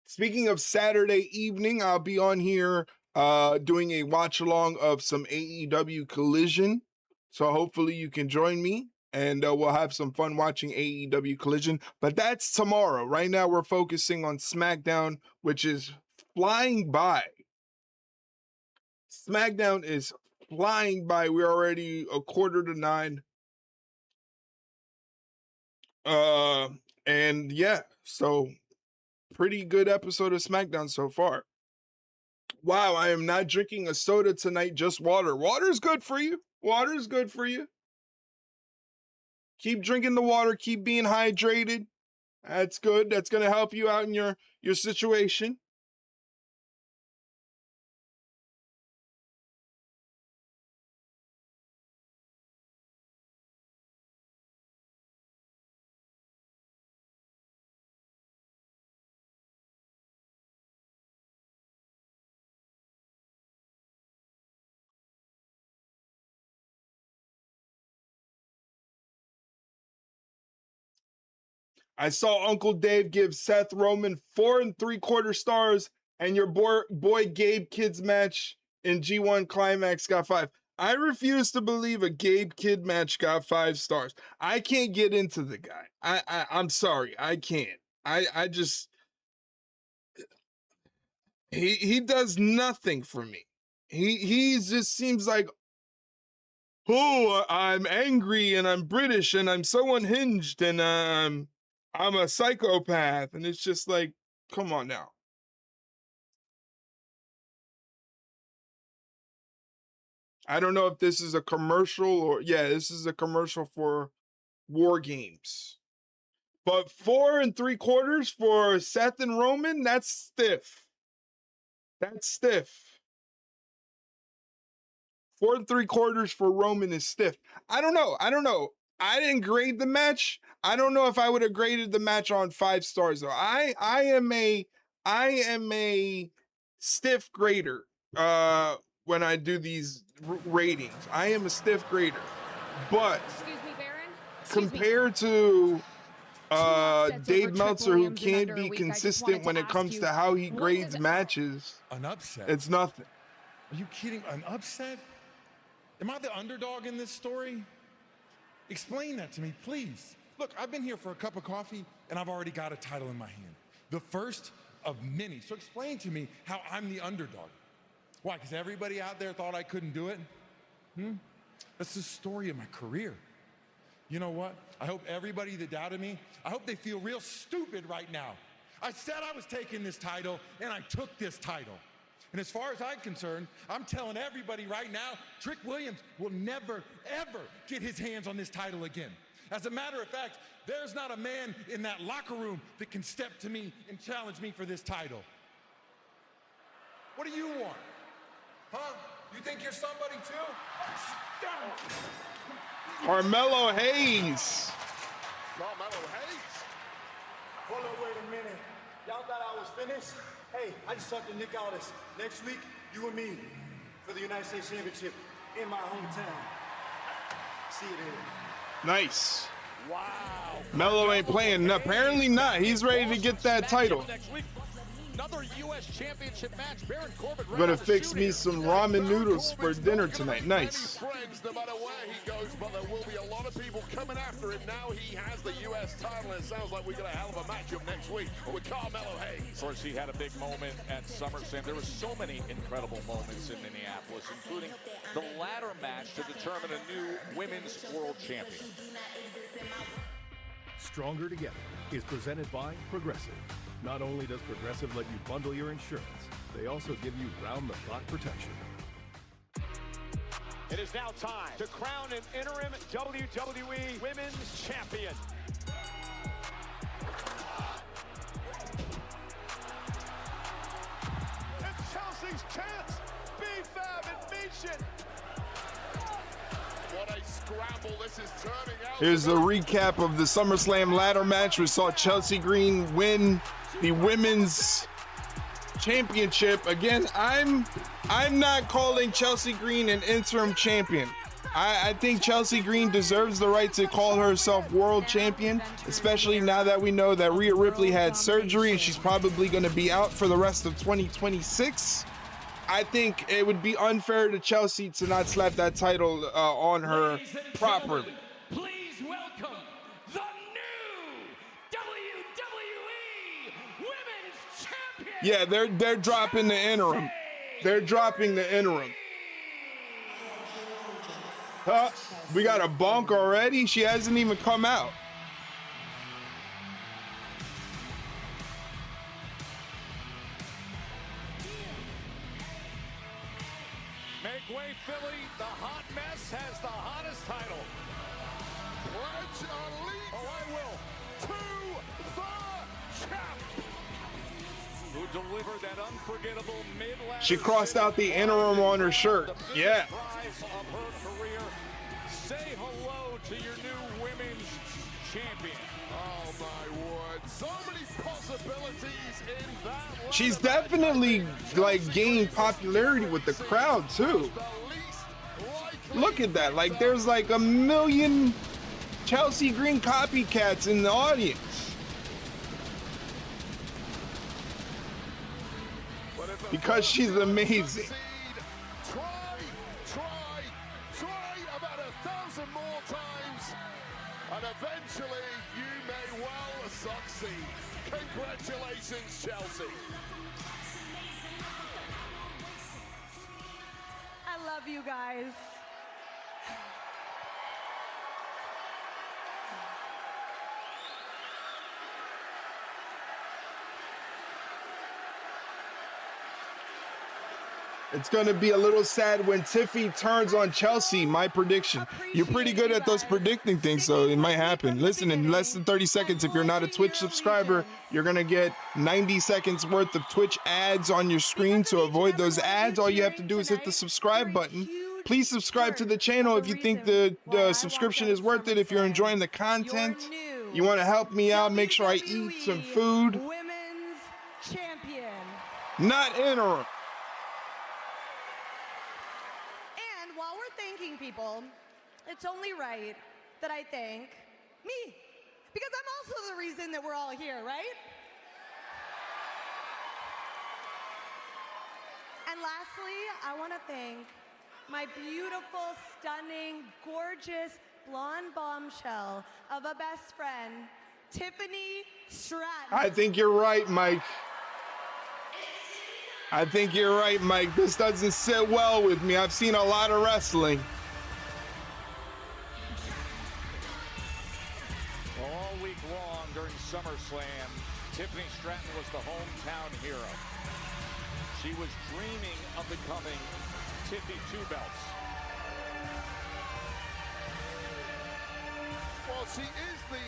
Speaking of Saturday evening, I'll be on here doing a watch along of some AEW Collision. So hopefully you can join me, and we'll have some fun watching AEW Collision. But that's tomorrow. Right now we're focusing on SmackDown, which is flying by. SmackDown is flying by. We're already 8:45. And yeah, so pretty good episode of SmackDown so far. Wow, I am not drinking a soda tonight, just water. Water's good for you. Water's good for you. Keep drinking the water, keep being hydrated. That's good. That's going to help you out in your situation. I saw Uncle Dave give Seth Roman 4 3/4 stars, and your boy Gabe Kidd's match in G1 Climax got 5. I refuse to believe a Gabe Kidd match got 5 stars. I can't get into the guy. I'm sorry, I can't. I just he does nothing for me. He just seems like, oh, I'm angry and I'm British and I'm so unhinged and I'm a psychopath, and it's just like, come on now. I don't know if this is a commercial or, yeah, this is a commercial for War Games. But 4 3/4 for Seth and Roman, that's stiff. That's stiff. 4 3/4 for Roman is stiff. I don't know. I didn't grade the match. I don't know if I would have graded the match on 5 stars though. I am a stiff grader when I do these ratings. I am a stiff grader. But Excuse me, Baron? compared to Dave Meltzer, who can't be consistent when it comes to how he grades matches, An upset? it's nothing. Are you kidding? An upset? Am I the underdog in this story? Explain that to me, please. Look, I've been here for a cup of coffee, and I've already got a title in my hand. The first of many. So explain to me how I'm the underdog. Why? Because everybody out there thought I couldn't do it? That's the story of my career. You know what? I hope everybody that doubted me, I hope they feel real stupid right now. I said I was taking this title, and I took this title. And as far as I'm concerned, I'm telling everybody right now, Trick Williams will never, ever get his hands on this title again. As a matter of fact, there's not a man in that locker room that can step to me and challenge me for this title. What do you want? Huh? You think you're somebody too? Carmelo Hayes. Carmelo Hayes. Hold on, wait a minute. Y'all thought I was finished? Hey, I just talked to Nick Aldis. Next week, you and me for the United States Championship in my hometown. See you there. Nice. Wow. Melo ain't playing. Apparently not. He's ready to get that title. Another U.S. Championship match. Baron Corbin. I'm gonna fix me some ramen noodles for dinner tonight. Nice. Friends, no matter where he goes, but there will be a lot of people coming after him. Now he has the U.S. title, and it sounds like we got a hell of a matchup next week with Carmelo Hayes. Of course, he had a big moment at SummerSlam. There were so many incredible moments in Minneapolis, including the ladder match to determine a new women's world champion. Stronger Together is presented by Progressive. Not only does Progressive let you bundle your insurance, they also give you round-the-clock protection. It is now time to crown an interim WWE Women's Champion. It's Chelsea's chance. B-Fab and Mishin. What a scramble this is turning out. Here's a recap of the SummerSlam ladder match. We saw Chelsea Green win the women's championship. Again, I'm not calling Chelsea Green an interim champion. I think Chelsea Green deserves the right to call herself world champion, especially now that we know that Rhea Ripley had surgery and she's probably going to be out for the rest of 2026. I think it would be unfair to Chelsea to not slap that title on her properly. Please welcome the new WWE Women's Champion. Yeah, they're dropping the interim. They're dropping the interim. We got a bonk already? She hasn't even come out. Make way, Philly. The hot mess has the hottest title. Pledge allegiance. Oh, I will. To the champ. Who delivered that unforgettable mid-ladder. She crossed out the interim on her shirt. Yeah. Prize of her career. Say hello to your new women's champion. Oh my word. So many possibilities in that. She's definitely like gained popularity with the crowd too. Look at that. Like there's like a million Chelsea Green copycats in the audience. because she's amazing. Try about 1,000 more times, and eventually you may well succeed. Congratulations, Chelsea. I love you guys. It's going to be a little sad when Tiffy turns on Chelsea, my prediction. You're pretty good at those predicting things, so it might happen. Listen, in less than 30 seconds, if you're not a Twitch subscriber, you're going to get 90 seconds worth of Twitch ads on your screen. To avoid those ads, all you have to do is hit the subscribe button. Please subscribe to the channel if you think the subscription is worth it. If you're enjoying the content, you want to help me out, make sure I eat some food. Women's champion. Not interim. While we're thanking people, it's only right that I thank me, because I'm also the reason that we're all here, right? And lastly, I want to thank my beautiful, stunning, gorgeous, blonde bombshell of a best friend, Tiffany Stratton. I think you're right, Mike. I think you're right, Mike. This doesn't sit well with me. I've seen a lot of wrestling. Well, all week long during SummerSlam, Tiffany Stratton was the hometown hero. She was dreaming of becoming Tiffy Two Belts. Well, she is the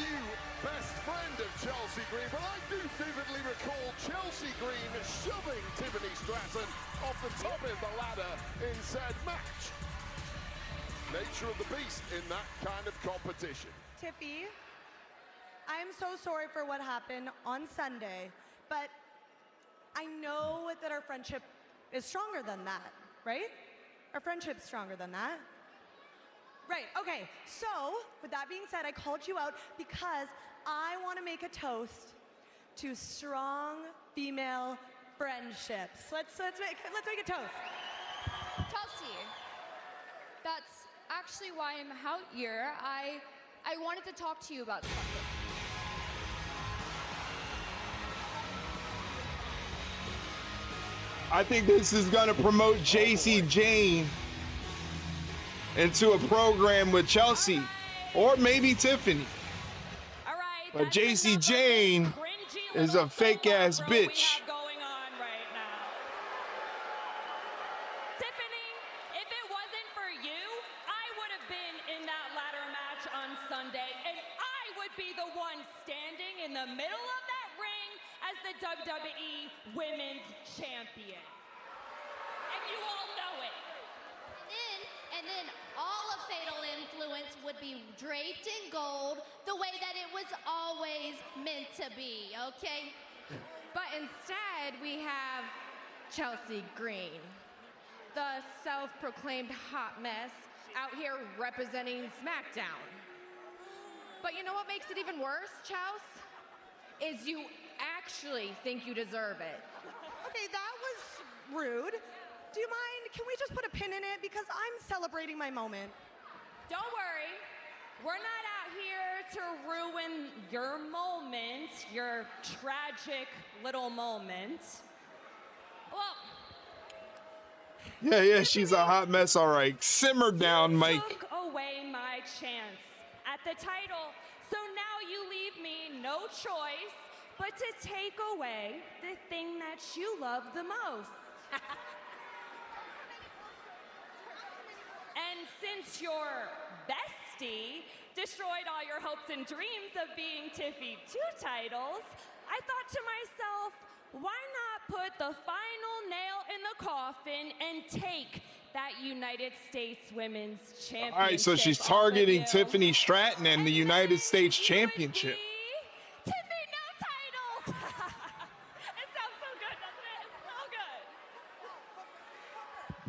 new best friend of Chelsea Green, but I do vividly recall Chelsea Green shoving Tiffany Stratton off the top of the ladder in said match. Nature of the beast in that kind of competition. Tiffy, I'm so sorry for what happened on Sunday, but I know that our friendship is stronger than that, right? Our friendship's stronger than that. Right, okay, so with that being said, I called you out because I want to make a toast to strong female friendships. Let's make a toast. Chelsea, that's actually why I'm out here. I wanted to talk to you about something. I think this is going to promote JC Jane into a program with Chelsea, or maybe Tiffany. But JC Jane is a fake ass bitch. Tiffany, if it wasn't for you, I would have been in that ladder match on Sunday, and I would be the one standing in the middle of that ring as the WWE Women's Champion. And you all know it. And then all of Fatal Influence would be draped in gold the way that it was always meant to be, okay? But instead, we have Chelsea Green, the self-proclaimed hot mess out here representing SmackDown. But you know what makes it even worse, Chouse? Is you actually think you deserve it. Okay, that was rude. Do you mind? Can we just put a pin in it? Because I'm celebrating my moment. Don't worry. We're not out here to ruin your moment, your tragic little moment. Well, Yeah, she's a hot mess, all right. Simmer down, Mike. took away my chance at the title, so now you leave me no choice but to take away the thing that you love the most. And since your bestie destroyed all your hopes and dreams of being Tiffy 2 titles, I thought to myself, why not put the final nail in the coffin and take that United States Women's Championship? All right, so she's targeting Tiffany Stratton and the United States Championship. Tiffy, no titles! It sounds so good, doesn't it? It's so good.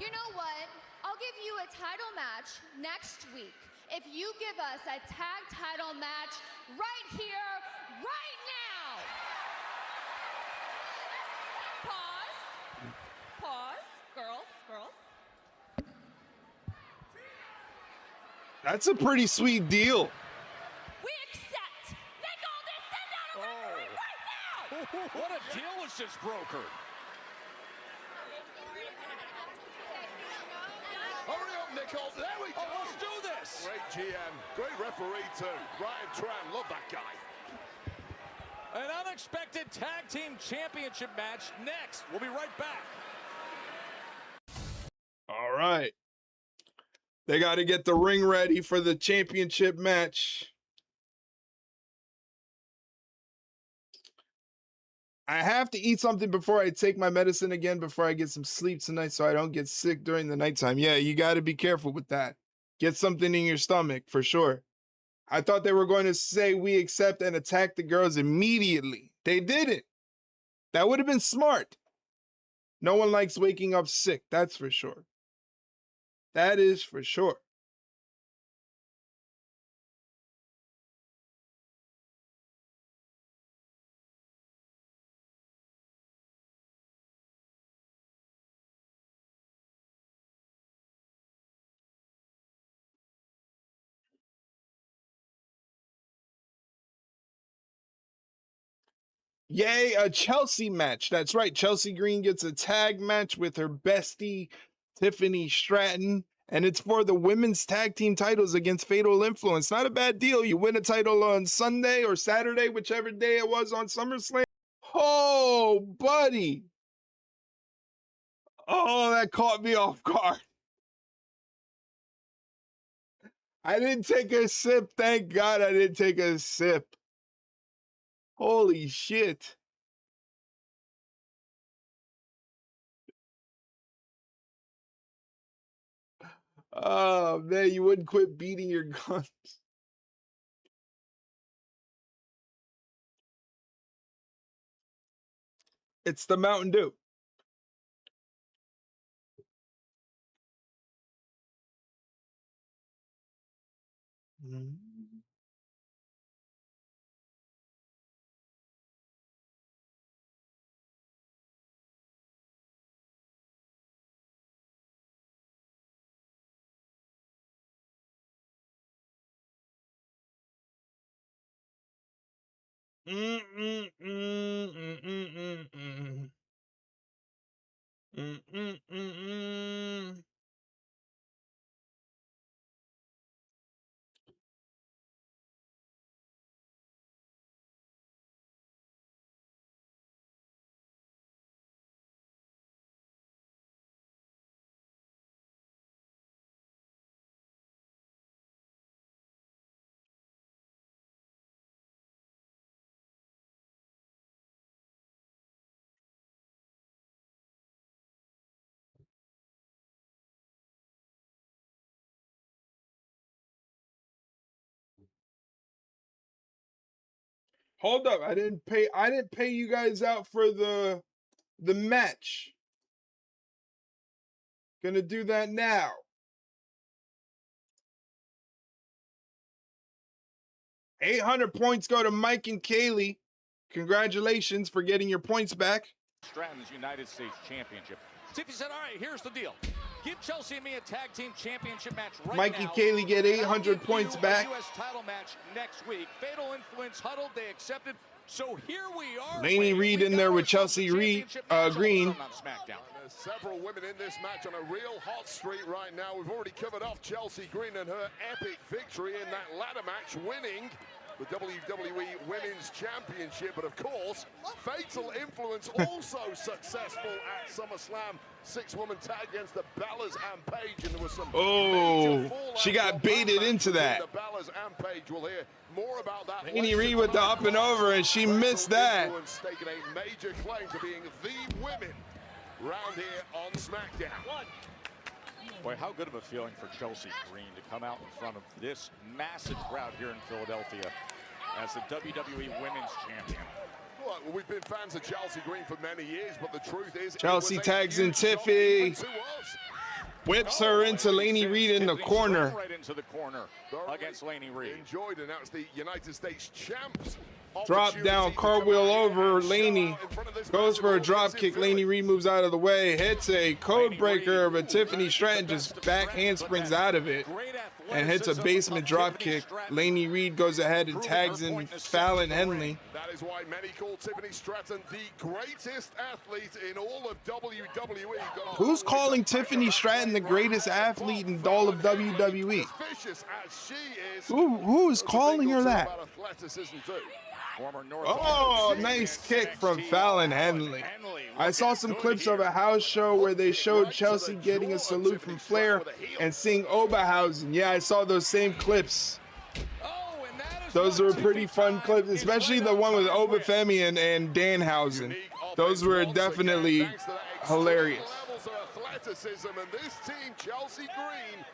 You know what? I'll give you a title match next week if you give us a tag title match right here, right now. Pause. That's a pretty sweet deal. We accept. Make all this send out a referee right now. What a deal was just brokered. Hurry up, Nicole. There we go. Oh, let's do this. Great GM. Great referee, too. Ryan Tran. Love that guy. An unexpected tag team championship match next. We'll be right back. All right. They got to get the ring ready for the championship match. I have to eat something before I take my medicine again, before I get some sleep tonight so I don't get sick during the nighttime. Yeah, you got to be careful with that. Get something in your stomach for sure. I thought they were going to say we accept and attack the girls immediately. They didn't. That would have been smart. No one likes waking up sick, that's for sure. That is for sure. Yay, a Chelsea match. That's right. Chelsea Green gets a tag match with her bestie, Tiffany Stratton. And it's for the women's tag team titles against Fatal Influence. Not a bad deal. You win a title on Sunday or Saturday, whichever day it was on SummerSlam. Oh, buddy. Oh, that caught me off guard. I didn't take a sip. Thank God I didn't take a sip. Holy shit. Oh, man, you wouldn't quit beating your guns. It's the Mountain Dew. Hold up, I didn't pay you guys out for the match. Gonna do that now. $800 points go to Mike and Kaylee. Congratulations for getting your points back. Stratton's United States Championship. Tiffy said, all right, here's the deal. Give Chelsea and me a tag team championship match right Mike now. and Kaylee get 800 points back. U.S. title match next week. Fatal Influence huddled. They accepted. So here we are. Laney Reed in there with Chelsea Green. There's several women in this match on a real hot streak right now. We've already covered off Chelsea Green and her epic victory in that ladder match, winning the WWE Women's Championship. But of course, Fatal Influence also successful at SummerSlam. 6-woman tag against the Bellas and Paige, and there was some she got baited into that. The Bellas and Paige. We'll hear more about that. Laney Reed with the up and over, and she missed that. Taking a major claim to being the women round here on SmackDown. Boy, how good of a feeling for Chelsea Green to come out in front of this massive crowd here in Philadelphia as the WWE Women's Champion. Look, well, we've been fans of Chelsea Green for many years, but the truth is, Chelsea tags in Tiffy. Whips her into Laney Reed in the corner. Right into the corner against Laney Reed. Enjoyed, and now it's the United States champs Drop down, cartwheel over Laney. Goes for a drop kick. Laney Reed moves out of the way. Hits a code breaker, but Tiffany Stratton just back handsprings out of it and hits a basement drop kick. Laney Reed goes ahead and tags in Fallon Henley. That is why many call Tiffany Stratton the greatest athlete in all of WWE. Who's calling Tiffany Stratton the greatest athlete in all of WWE? Who's calling her that? Oh, nice kick from Fallon Henley. I saw some clips of a house show where they showed Chelsea getting a salute from Flair and seeing Oberhausen. Yeah, I saw those same clips. Those were pretty fun clips, especially the one with Obafemi and Danhausen. Those were definitely hilarious. And this team, Chelsea Green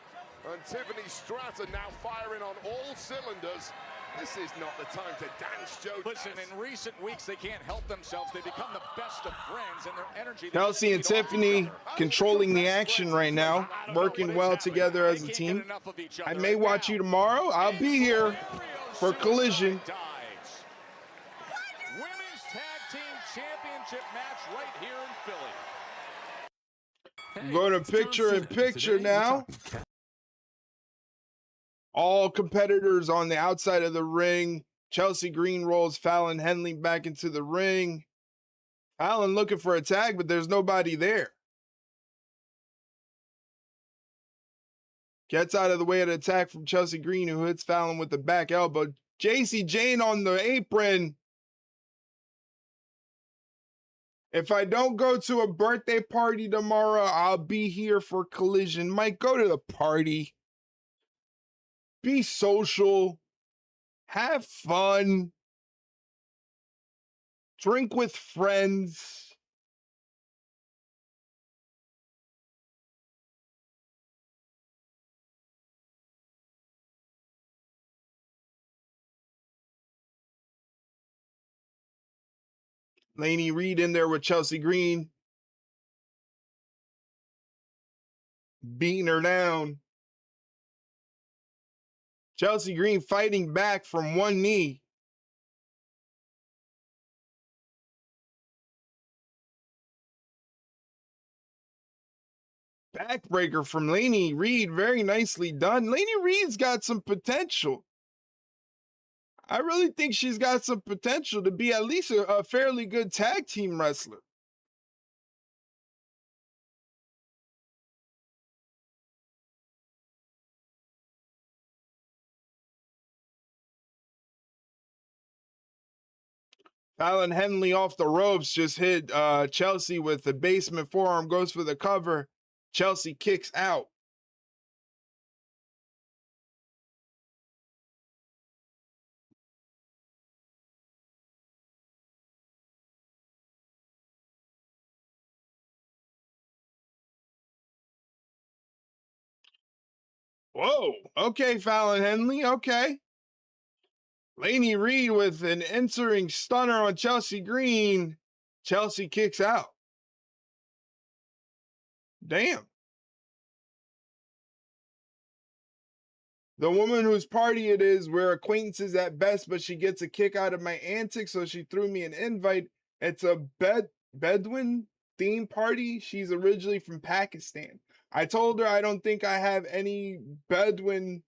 and Tiffany Stratton, now firing on all cylinders. This is not the time to dance, Joe. Listen, in recent weeks, they can't help themselves. They become the best of friends, and their energy. Chelsea and Tiffany controlling the action right now, working well together as a team. I may watch you tomorrow. I'll be here for Collision. Women's Tag Team Championship match right here in Philly. I'm going to picture-in-picture now. All competitors on the outside of the ring. Chelsea Green rolls Fallon Henley back into the ring. Fallon looking for a tag, but there's nobody there. Gets out of the way of the attack from Chelsea Green, who hits Fallon with the back elbow. JC Jane on the apron. If I don't go to a birthday party tomorrow, I'll be here for Collision. Mike, go to the party. Be social. Have fun. Drink with friends. Laney Reed in there with Chelsea Green. Beating her down. Chelsea Green fighting back from one knee. Backbreaker from Laney Reed, very nicely done. Laney Reed's got some potential. I really think she's got some potential to be at least a fairly good tag team wrestler. Fallon Henley off the ropes just hit Chelsea with the basement forearm, goes for the cover. Chelsea kicks out. Whoa, okay, Fallon Henley, okay. Laney Reed with an entering stunner on Chelsea Green. Chelsea kicks out. Damn. The woman whose party it is, we're acquaintances at best, but she gets a kick out of my antics, so she threw me an invite. It's a Bedouin theme party. She's originally from Pakistan. I told her I don't think I have any Bedouin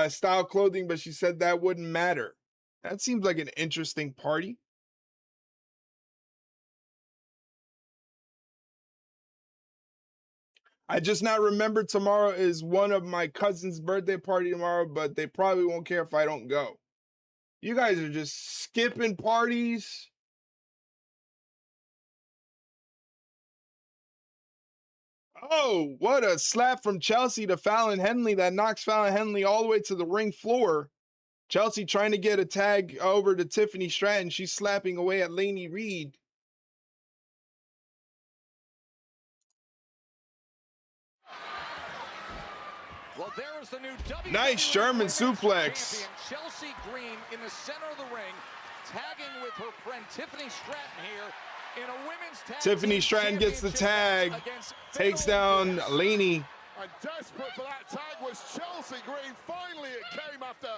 style clothing, but she said that wouldn't matter. That seems like an interesting party. I just not remember tomorrow is one of my cousin's birthday party tomorrow, but they probably won't care if I don't go. You guys are just skipping parties. Oh, what a slap from Chelsea to Fallon Henley that knocks Fallon Henley all the way to the ring floor. Chelsea trying to get a tag over to Tiffany Stratton. She's slapping away at Laney Reed. Well, there is the new WWE nice German suplex. Chelsea Green in the center of the ring, tagging with her friend Tiffany Stratton here in a women's tag. Tiffany Stratton gets the tag, takes down Laney. And desperate for that tag was Chelsea Green. Finally it came after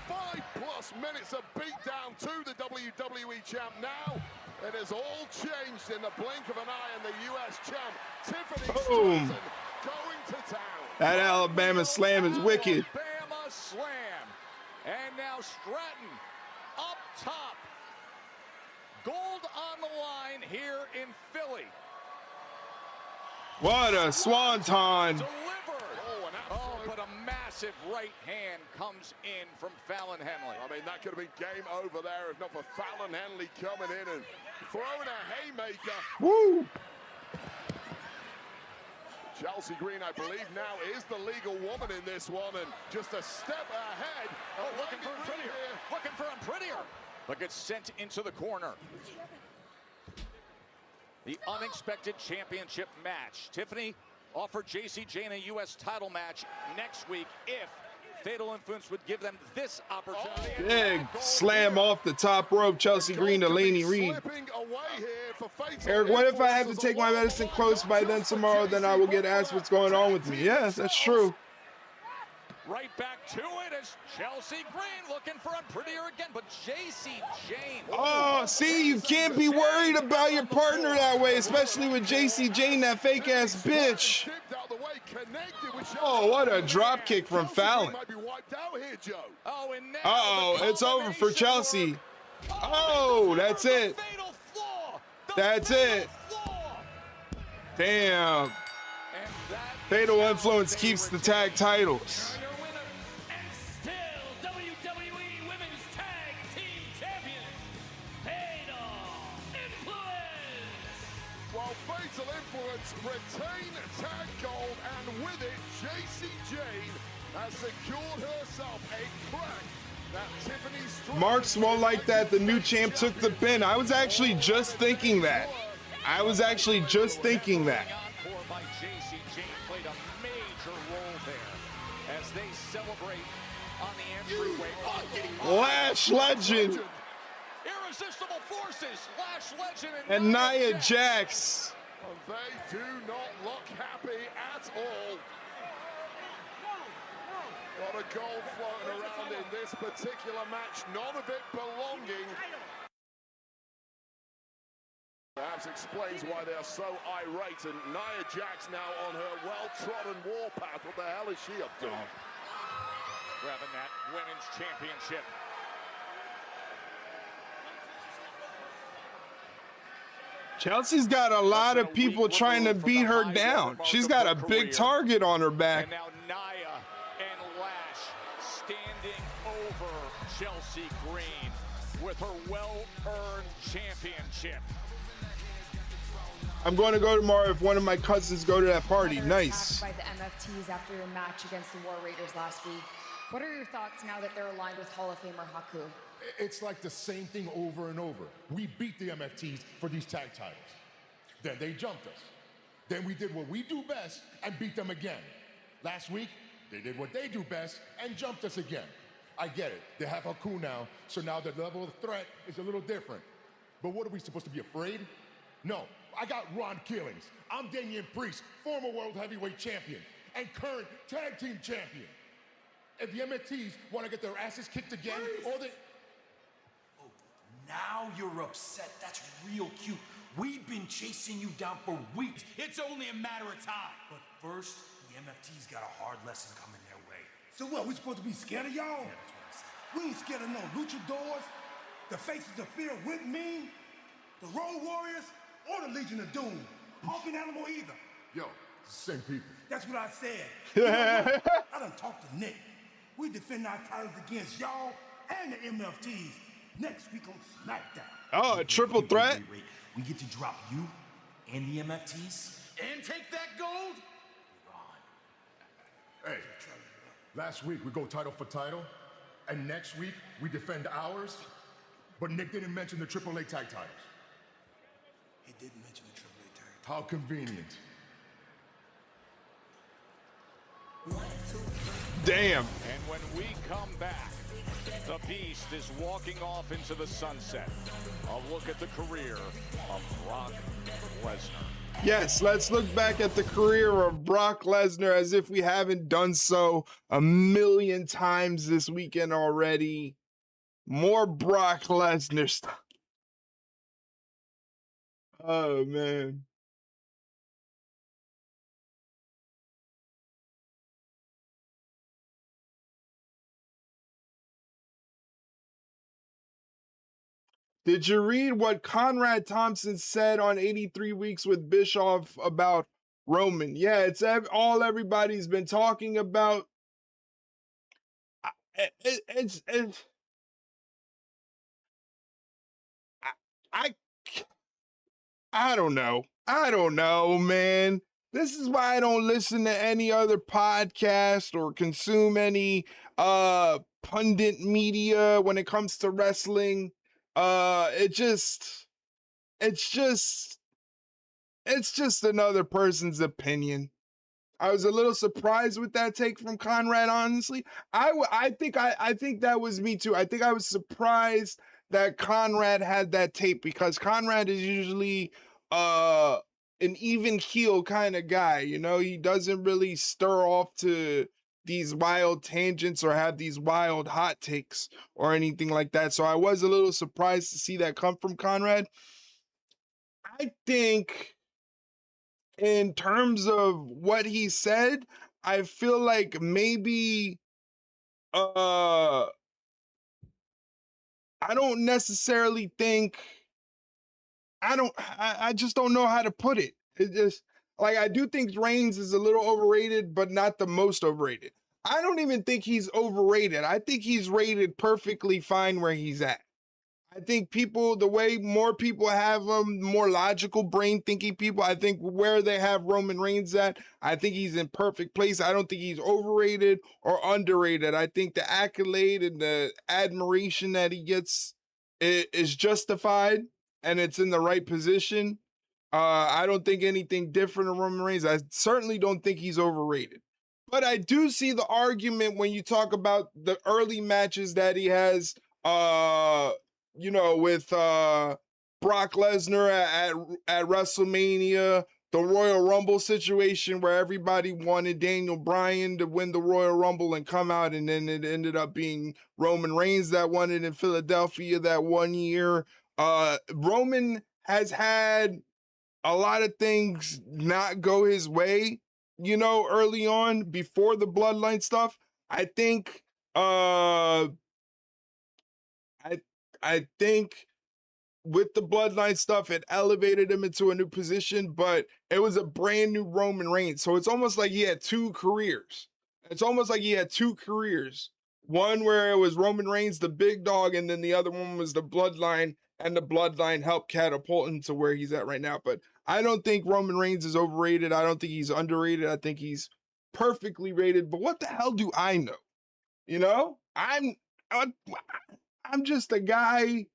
5+ minutes of beatdown to the WWE champ. Now it has all changed in the blink of an eye, and the US champ, Tiffany Boom. Stratton, going to town. That Alabama slam is wicked. Alabama slam. And now Stratton up top. Gold on the line here in Philly. What a swanton. Oh, but a massive right hand comes in from Fallon Henley. I mean, that could have been game over there if not for Fallon Henley coming in and throwing a haymaker. Woo! Chelsea Green, I believe now, is the legal woman in this one, and just a step ahead. Oh, looking for him prettier. Looking for him prettier. But gets sent into the corner. The unexpected championship match. Tiffany offered JC Jane a U.S. title match next week if Fatal Influence would give them this opportunity. Big slam off the top rope. Chelsea Green to Laney Reed. Eric, what if I have to take my medicine close by then tomorrow? Then I will get asked what's going on with me. Yes, that's true. Right back to it as Chelsea Green looking for him prettier again, but JC Jane. Oh, see, you can't be worried about your partner that way, especially with JC Jane, that fake ass bitch. Oh, what a drop kick from Fallon. Uh-oh, it's over for Chelsea. Oh, that's it. That's it. Damn. Fatal Influence keeps the tag titles. Retain tag gold, and with it, JC Jane has secured herself a crack that Tiffany Stratton. Marks won't like that. The new champ took the pin. I was actually just thinking that. By JC Jane played a major role there as they celebrate on the entryway. Lash Legend Irresistible forces. Lash Legend and Nia Jax. They do not look happy at all. A lot of gold floating around in this particular match, none of it belonging. Perhaps explains why they are so irate, and Nia Jax now on her well-trodden warpath. What the hell is she up to? Grabbing that women's championship. Chelsea's got a lot of people trying to beat her down. She's got a big target on her back. And now Nia and Lash standing over Chelsea Green with her well-earned championship. I'm going to go tomorrow if one of my cousins go to that party. Nice. By the MFTs after your match against the War Raiders last week. What are your thoughts now that they're aligned with Hall of Famer Haku? It's like the same thing over and over. We beat the MFTs for these tag titles. Then they jumped us. Then we did what we do best and beat them again. Last week, they did what they do best and jumped us again. I get it. They have Haku now, so now the level of threat is a little different. But what are we supposed to be afraid? No, I got Ron Killings. I'm Damian Priest, former World Heavyweight Champion and current Tag Team Champion. If the MFTs want to get their asses kicked again, or they... Now you're upset. That's real cute. We've been chasing you down for weeks. It's only a matter of time. But first, the MFT's got a hard lesson coming their way. So what, we supposed to be scared of y'all? Yeah, that's what I said. We ain't scared of no luchadors, the Faces of Fear with me, the Road Warriors, or the Legion of Doom. Honking Animal either. Yo, same people. That's what I said. You know what? I done talked to Nick. We defend our titles against y'all and the MFTs next week on SmackDown. Oh, a triple threat? Wait. We get to drop you and the MFTs and take that gold? Hey, last week we go title for title, and next week we defend ours, but Nick didn't mention the AAA tag titles. He didn't mention the AAA tag. How convenient. Damn. And when we come back, the Beast is walking off into the sunset. A look at the career of Brock Lesnar. Yes, let's look back at the career of Brock Lesnar as if we haven't done so a million times this weekend already. More Brock Lesnar stuff. Oh, man. Did you read what Conrad Thompson said on 83 Weeks with Bischoff about Roman? Yeah, it's all everybody's been talking about. I don't know. I don't know, man. This is why I don't listen to any other podcast or consume any pundit media when it comes to wrestling. It's just another person's opinion. I was a little surprised with that take from Conrad, honestly. I think that was me too. I think I was surprised that Conrad had that tape because Conrad is usually an even keel kind of guy, you know? He doesn't really stir off to these wild tangents or have these wild hot takes or anything like that. So I was a little surprised to see that come from Conrad. I think in terms of what he said, I feel like maybe I don't necessarily think I just don't know how to put it. It just like I do think Reigns is a little overrated, but not the most overrated. I don't even think he's overrated. I think he's rated perfectly fine where he's at. I think people, the way more people have more logical brain thinking people, I think where they have Roman Reigns at, I think he's in perfect place. I don't think he's overrated or underrated. I think the accolade and the admiration that he gets is justified and it's in the right position. I don't think anything different of Roman Reigns. I certainly don't think he's overrated. But I do see the argument when you talk about the early matches that he has, you know, with Brock Lesnar at WrestleMania, the Royal Rumble situation where everybody wanted Daniel Bryan to win the Royal Rumble and come out, and then it ended up being Roman Reigns that won it in Philadelphia that one year. Roman has had a lot of things not go his way, you know, early on before the bloodline stuff. I think I think with the bloodline stuff, it elevated him into a new position, but it was a brand new Roman Reigns. So it's almost like he had two careers. One where it was Roman Reigns, the big dog, and then the other one was the bloodline, and the bloodline helped catapult him to where he's at right now. But I don't think Roman Reigns is overrated. I don't think he's underrated. I think he's perfectly rated. But what the hell do I know? You know, I'm just a guy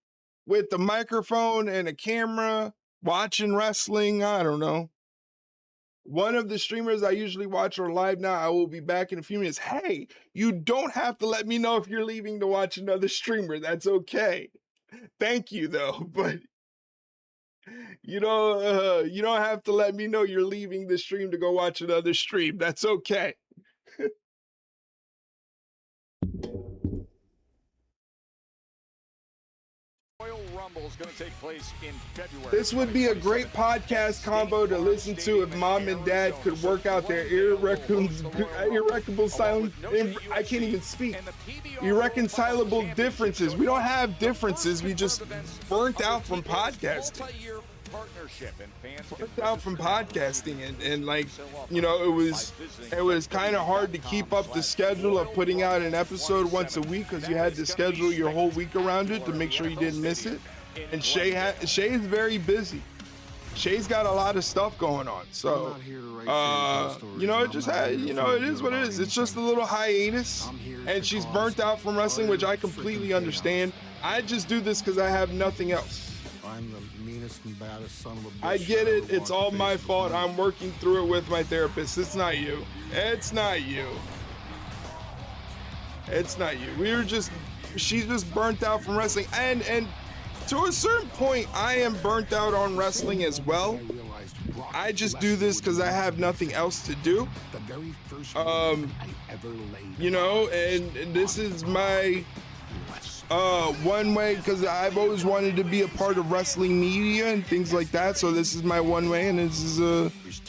with a microphone and a camera watching wrestling. I don't know. One of the streamers I usually watch are live now. I will be back in a few minutes. Hey, you don't have to let me know if you're leaving to watch another streamer. That's okay. Thank you, though. But you don't have to let me know you're leaving the stream to go watch another stream. That's okay. Rumble is going to take place in February. This would be a great podcast combo to listen to if mom and dad could work out their irreconcilable silence. I can't even speak. Irreconcilable differences. We don't have differences. We just burnt out from podcasting. And like, you know, it was kind of hard to keep up the schedule of putting out an episode once a week because you had to schedule your whole week around it to make sure you didn't miss it. And Shay is very busy. Shay's got a lot of stuff going on, so you know, it just you know, it is what it is. It's just a little hiatus, and she's burnt out from wrestling, which I completely understand. I just do this because I have nothing else. I'm the meanest and baddest son of a bitch. I get that it. ever It's walked all the my face of the fault. planet. I'm working through it with my therapist. It's not you. It's not you. It's not you. She's just burnt out from wrestling. And to a certain point, I am burnt out on wrestling as well. I just do this because I have nothing else to do. You know, and this is my one way, because I've always wanted to be a part of wrestling media and things like that. So this is my one way, and this is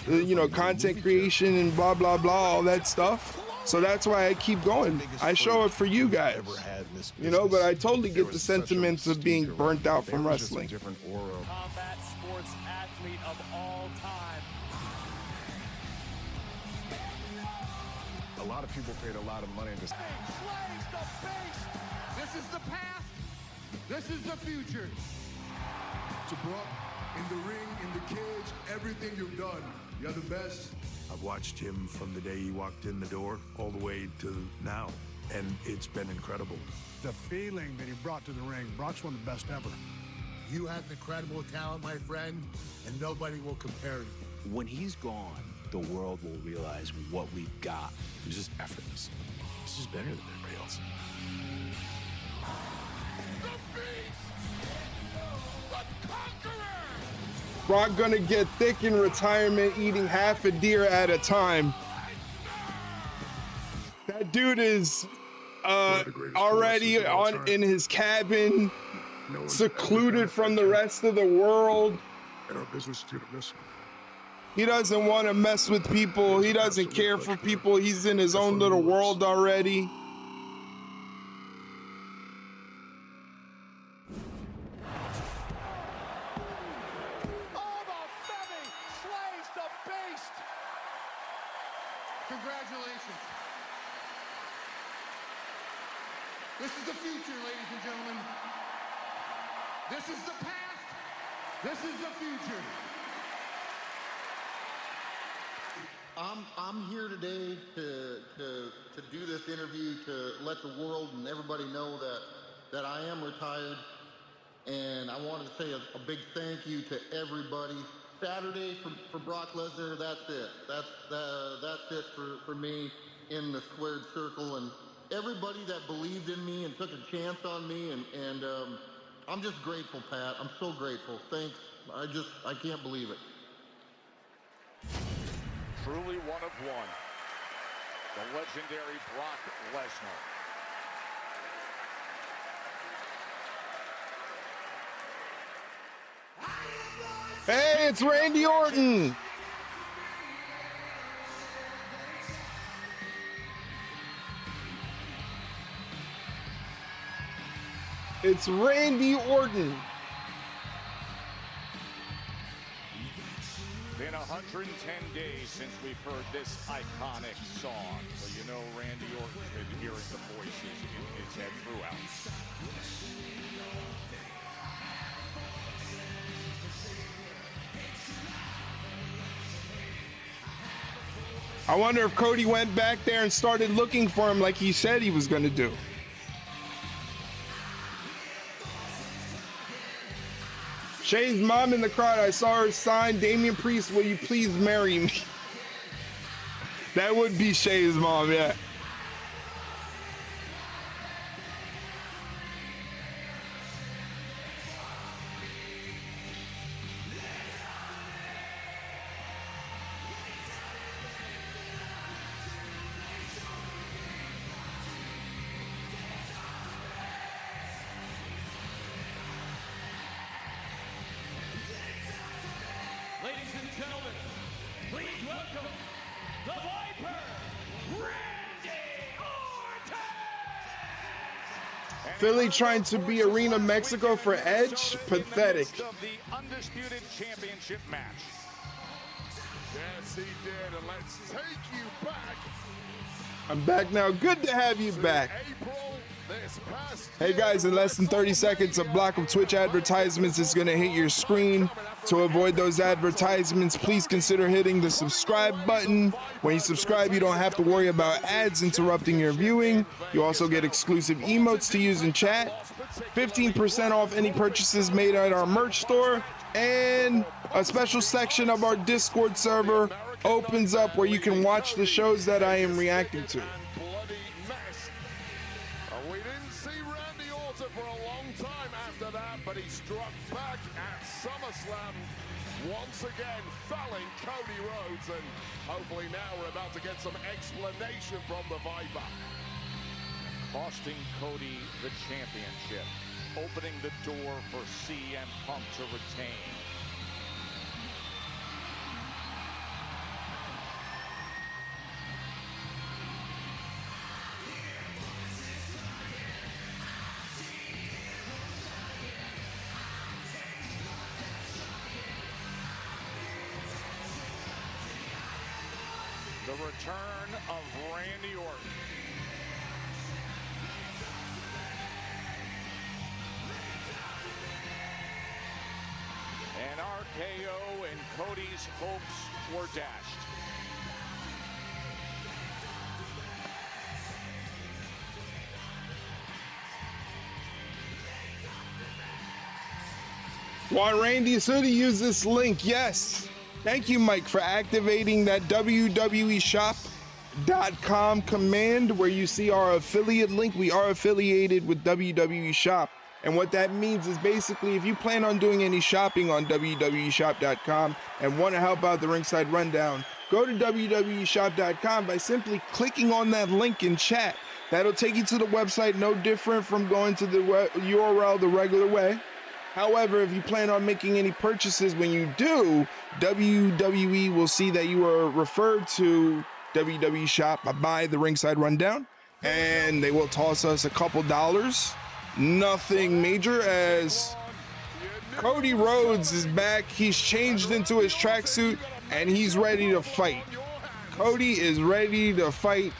you know, content creation and blah blah blah, all that stuff. So that's why I keep going. I show it for you guys, you know. But I totally get the sentiments of being burnt out from wrestling. Combat sports athlete of all time. A lot of people paid a lot of money to Slays the beast. This is the past. This is the future. To Brock, in the ring, in the cage, everything you've done. You're the best. I've watched him from the day he walked in the door all the way to now, and it's been incredible. The feeling that he brought to the ring, Brock's one of the best ever. You have incredible talent, my friend, and nobody will compare to you. When he's gone, the world will realize what we've got. It's just effortless. It's just better than everybody else. The beast. The conqueror. Brock gonna get thick in retirement, eating half a deer at a time. That dude is already in his cabin, secluded from the rest of the world. And our business to this. He doesn't want to mess with people. He doesn't care for people. He's in his own little world already. Congratulations. This is the future, ladies and gentlemen. This is the past. This is the future. I'm here today to do this interview to let the world and everybody know that I am retired, and I wanted to say a big thank you to everybody. Saturday for Brock Lesnar, that's it. That's it for me in the squared circle, and everybody that believed in me and took a chance on me, and I'm just grateful, Pat. I'm so grateful. Thanks. I can't believe it. Truly one of one. The legendary Brock Lesnar. Hey, it's Randy Orton. It's Randy Orton. Been 110 days since we've heard this iconic song, so you know Randy Orton's been hearing the voices in his head throughout. I wonder if Cody went back there and started looking for him like he said he was going to do. Shay's mom in the crowd. I saw her sign, Damian Priest, will you please marry me? That would be Shay's mom, yeah. Ladies and gentlemen, please welcome the Viper, Randy Orton! Philly trying to be Arena Mexico for Edge? Pathetic. Of the undisputed championship match. Yes, he did, and let's take you back. I'm back now. Good to have you back. April this past Hey guys, in less than 30 seconds, a block of Twitch advertisements is going to hit your screen. To avoid those advertisements, please consider hitting the subscribe button. When you subscribe, you don't have to worry about ads interrupting your viewing. You also get exclusive emotes to use in chat, 15% off any purchases made at our merch store, And a special section of our Discord server opens up where you can watch the shows that I am reacting to. We didn't see Randy Orton for a long time after that, but he struck back at SummerSlam once again, felling Cody Rhodes, and hopefully now we're about to get some explanation from the Viper. Costing Cody the championship, opening the door for CM Punk to retain. The return of Randy Orton. And RKO and Cody's hopes were dashed. Why, Randy, so to use this link, yes. Thank you, Mike, for activating that WWEshop.com command where you see our affiliate link. We are affiliated with WWE Shop. And what that means is basically if you plan on doing any shopping on WWEshop.com and want to help out the Ringside Rundown, go to WWEshop.com by simply clicking on that link in chat. That'll take you to the website, no different from going to the URL the regular way. However, if you plan on making any purchases when you do, WWE will see that you are referred to WWE Shop by the Ringside Rundown, and they will toss us a couple dollars. Nothing major, as Cody Rhodes is back. He's changed into his tracksuit and he's ready to fight. Cody is ready to fight.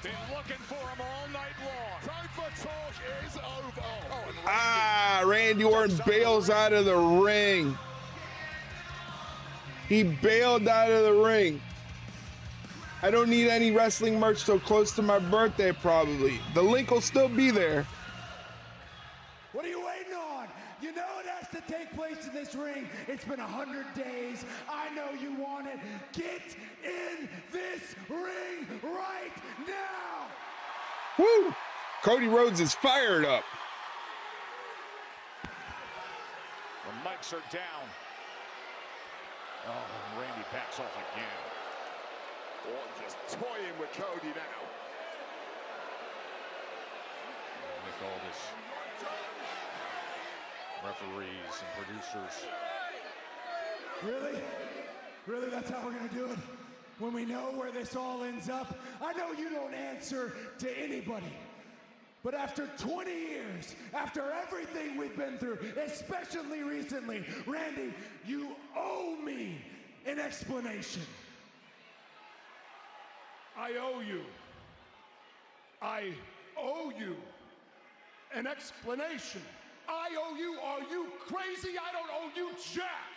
Been looking for him all night long. Time for talk is over. Randy Orton bails out of the ring. He bailed out of the ring. I don't need any wrestling merch till close to my birthday, probably. The link will still be there. What are you waiting on? You know it has to take place in this ring. It's been 100 days. I know you want it. Get in this ring right now. Woo! Cody Rhodes is fired up. The mics are down. Oh, Randy backs off again. Orton just toying with Cody now. With all this referees and producers. Really? Really, that's how we're gonna do it? When we know where this all ends up? I know you don't answer to anybody. But after 20 years, after everything we've been through, especially recently, Randy, you owe me an explanation. I owe you. I owe you an explanation. I owe you. Are you crazy? I don't owe you jack.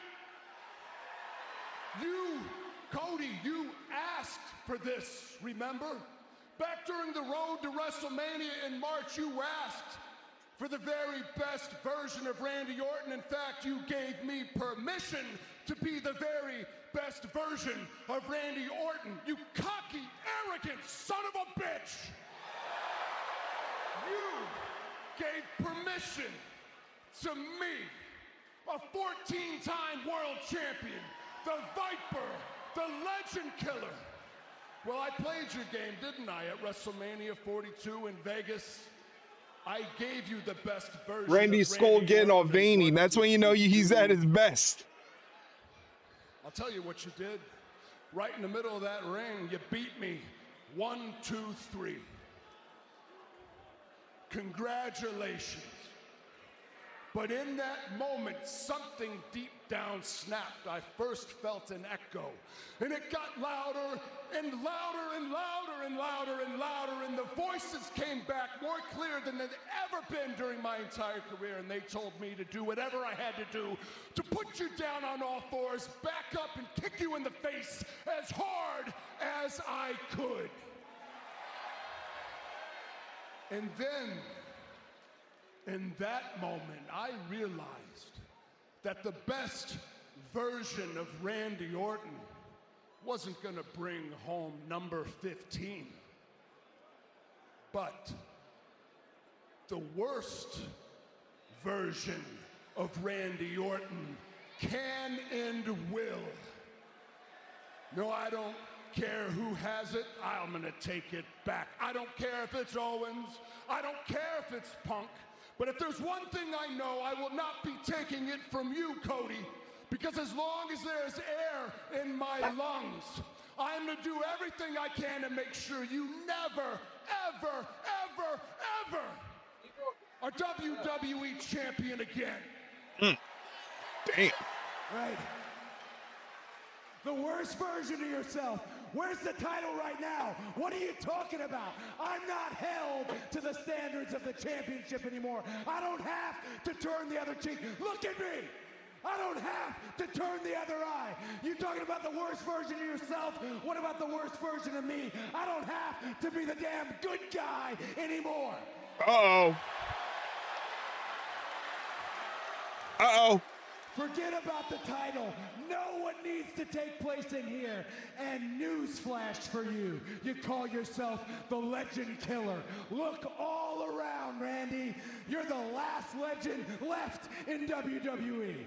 You, Cody, you asked for this, remember? Back during the road to WrestleMania in March, you asked for the very best version of Randy Orton. In fact, you gave me permission to be the very best version of Randy Orton. You cocky, arrogant son of a bitch! You gave permission to me, a 14-time world champion, the Viper, the Legend Killer. Well, I played your game, didn't I, at WrestleMania 42 in Vegas? I gave you the best version. Randy's skull getting all veiny. That's when you know he's at his best. I'll tell you what you did. Right in the middle of that ring, you beat me. 1, 2, 3. Congratulations. But in that moment, something deep down snapped. I first felt an echo, and it got louder and louder and louder and louder and louder, and the voices came back more clear than they'd ever been during my entire career, and they told me to do whatever I had to do to put you down on all fours, back up, and kick you in the face as hard as I could. And then, in that moment, I realized that the best version of Randy Orton wasn't gonna bring home number 15. But the worst version of Randy Orton can and will. No, I don't care who has it. I'm gonna take it back. I don't care if it's Owens. I don't care if it's Punk. But if there's one thing I know, I will not be taking it from you, Cody. Because as long as there's air in my lungs, I'm gonna do everything I can to make sure you never, ever, ever, ever are WWE champion again. Damn. Right. The worst version of yourself. Where's the title right now? What are you talking about? I'm not held to the standards of the championship anymore. I don't have to turn the other cheek. Look at me. I don't have to turn the other eye. You talking about the worst version of yourself? What about the worst version of me? I don't have to be the damn good guy anymore. Uh-oh. Uh-oh. Forget about the title. Know what needs to take place in here. And newsflash for you. You call yourself the Legend Killer. Look all around, Randy. You're the last legend left in WWE.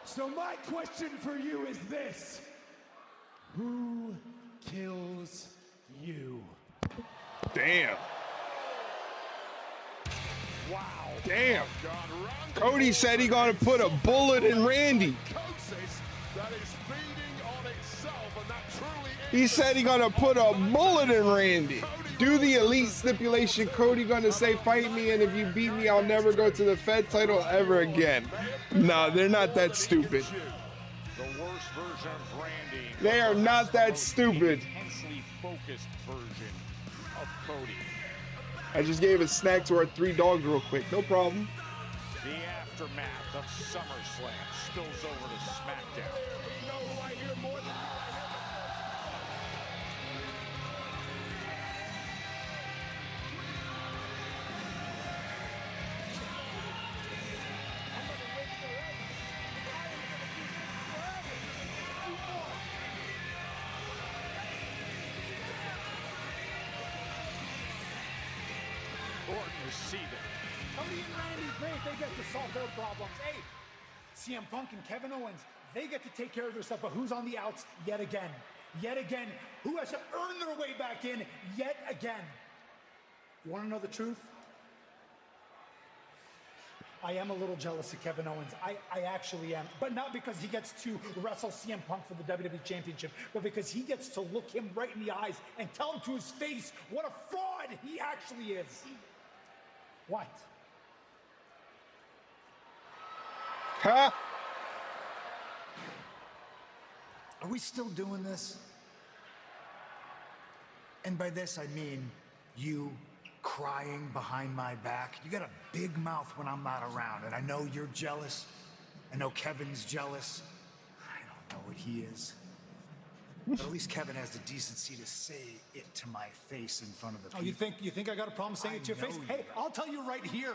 So my question for you is this. Who kills you? Damn. Wow. Damn. Cody said he gonna put a bullet in Randy. He said he gonna put a bullet in Randy. Do the elite stipulation. Cody gonna say, fight me, and if you beat me, I'll never go to the Fed title ever again. No, they're not that stupid. The worst version of Randy. They are not that stupid. Intensely focused version of Cody. I just gave a snack to our 3 dogs real quick. No problem. The aftermath of SummerSlam spills over to SmackDown. Orton is seething. Cody and Randy, great, they get to solve their problems. Hey, CM Punk and Kevin Owens, they get to take care of their stuff, but who's on the outs yet again? Yet again, who has to earn their way back in yet again? You want to know the truth? I am a little jealous of Kevin Owens. I actually am. But not because he gets to wrestle CM Punk for the WWE Championship, but because he gets to look him right in the eyes and tell him to his face what a fraud he actually is. What? Huh? Are we still doing this? And by this, I mean you crying behind my back. You got a big mouth when I'm not around, and I know you're jealous. I know Kevin's jealous. I don't know what he is. But at least Kevin has the decency to say it to my face in front of the people. Oh, you think I got a problem saying it to your face? Hey, I'll tell you right here.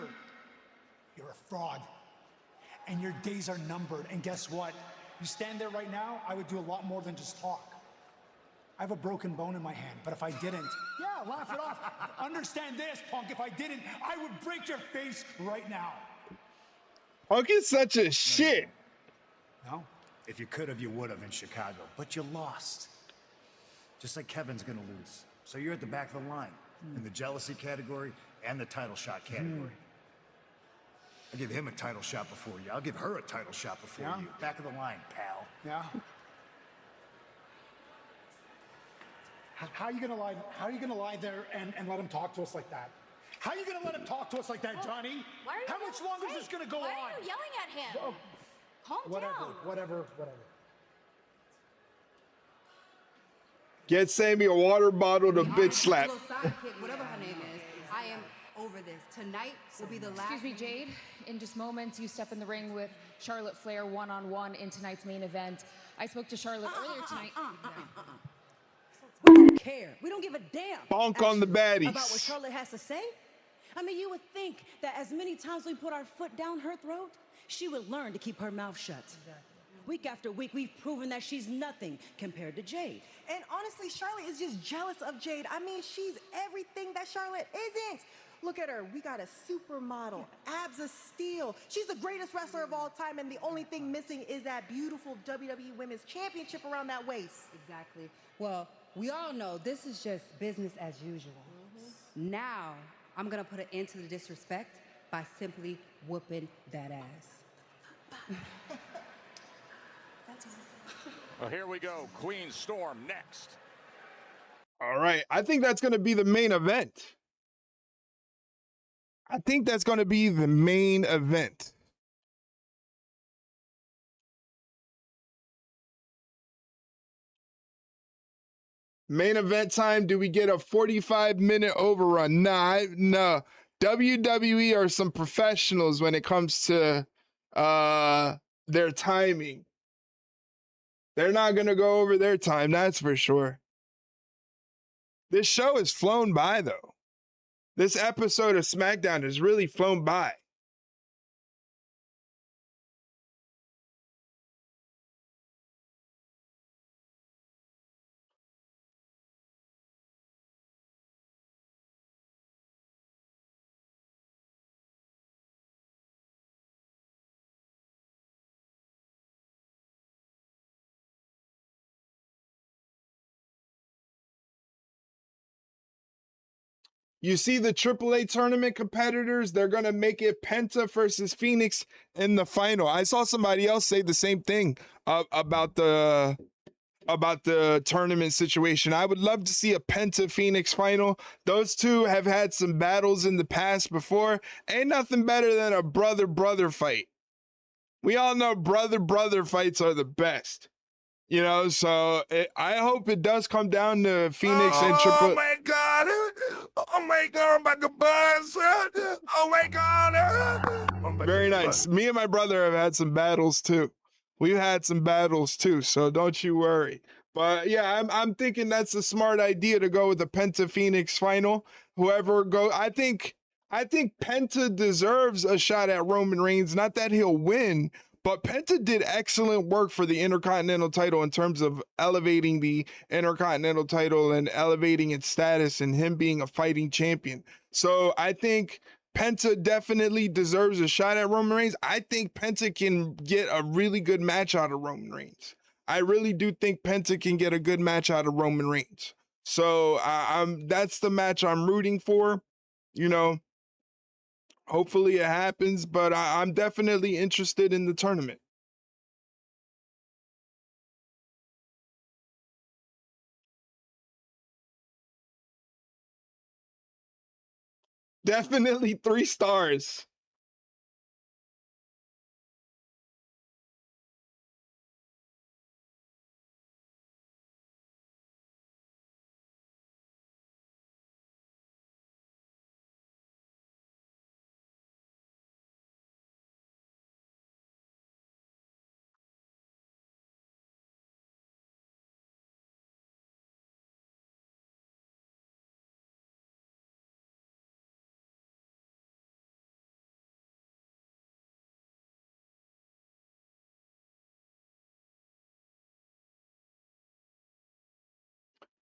You're a fraud. And your days are numbered. And guess what? You stand there right now, I would do a lot more than just talk. I have a broken bone in my hand, but if I didn't, yeah, laugh it off. Understand this, Punk. If I didn't, I would break your face right now. Punk is such a shit. No? If you could have, you would have in Chicago. But you lost. Just like Kevin's going to lose. So you're at the back of the line in the jealousy category and the title shot category. I'll give him a title shot before you. I'll give her a title shot before you. Back of the line, pal. Yeah. How are you gonna lie? How are you gonna lie there and let him talk to us like that? How are you gonna let him talk to us like that, Johnny? Why are you How much longer is this gonna go on? Why are you yelling at him? Oh, Calm down. Whatever. Get Sammy a water bottle to bitch slap. Little sidekick, whatever her name is. I am over this. Tonight will be the last. Excuse me, Jade. In just moments, you step in the ring with Charlotte Flair one-on-one in tonight's main event. I spoke to Charlotte earlier tonight. We don't care. We don't give a damn. Bonk on the baddies. About what Charlotte has to say? I mean, you would think that as many times we put our foot down her throat, she would learn to keep her mouth shut. Exactly. Week after week, we've proven that she's nothing compared to Jade. And honestly, Charlotte is just jealous of Jade. I mean, she's everything that Charlotte isn't. Look at her. We got a supermodel, abs of steel. She's the greatest wrestler of all time, and the only thing missing is that beautiful WWE Women's Championship around that waist. Exactly. Well, we all know this is just business as usual. Now, I'm going to put an end to the disrespect by simply whooping that ass. Well, here we go. Queen Storm next. All right. I think that's going to be the main event. I think that's going to be the main event. Main event time. Do we get a 45-minute overrun? No. WWE are some professionals when it comes to their timing. They're not going to go over their time, that's for sure. This show has flown by, though. This episode of SmackDown has really flown by. You see the AAA tournament competitors, they're going to make it Penta versus Phoenix in the final. I saw somebody else say the same thing about the tournament situation. I would love to see a Penta Phoenix final. Those two have had some battles in the past before. Ain't nothing better than a brother-brother fight. We all know brother-brother fights are the best. You know, so I hope it does come down to Phoenix and Triple. Oh my God! Oh my God! I'm about to buzz! Oh my God! Very nice. Me and my brother have had some battles too. We've had some battles too, so don't you worry. But yeah, I'm thinking that's a smart idea to go with the Penta Phoenix final. Whoever go, I think Penta deserves a shot at Roman Reigns. Not that he'll win. But Penta did excellent work for the Intercontinental title in terms of elevating the Intercontinental title and elevating its status and him being a fighting champion. So I think Penta definitely deserves a shot at Roman Reigns. I think Penta can get a really good match out of Roman Reigns. I really do think Penta can get a good match out of Roman Reigns. So that's the match I'm rooting for, you know. Hopefully it happens, but I'm definitely interested in the tournament. Definitely 3 stars.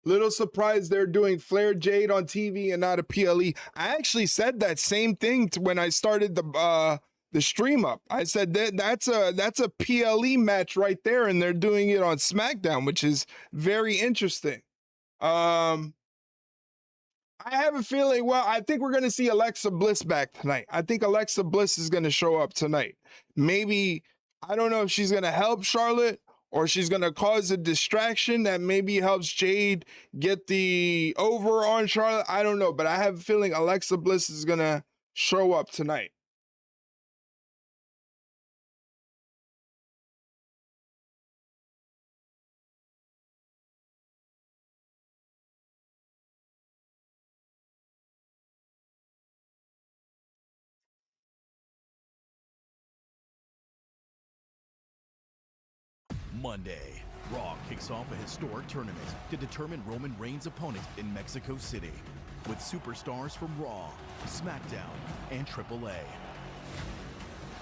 Little surprised they're doing Flair Jade on TV and not a PLE. I actually said that same thing when I started the stream up. I said that's a PLE match right there, and they're doing it on SmackDown, which is very interesting. I have a feeling, well, I think we're going to see Alexa Bliss back tonight. I think Alexa Bliss is going to show up tonight. Maybe, I don't know if she's going to help Charlotte or she's going to cause a distraction that maybe helps Jade get the over on Charlotte. I don't know, but I have a feeling Alexa Bliss is going to show up tonight. Monday, Raw kicks off a historic tournament to determine Roman Reigns' opponent in Mexico City, with superstars from Raw, SmackDown, and AAA.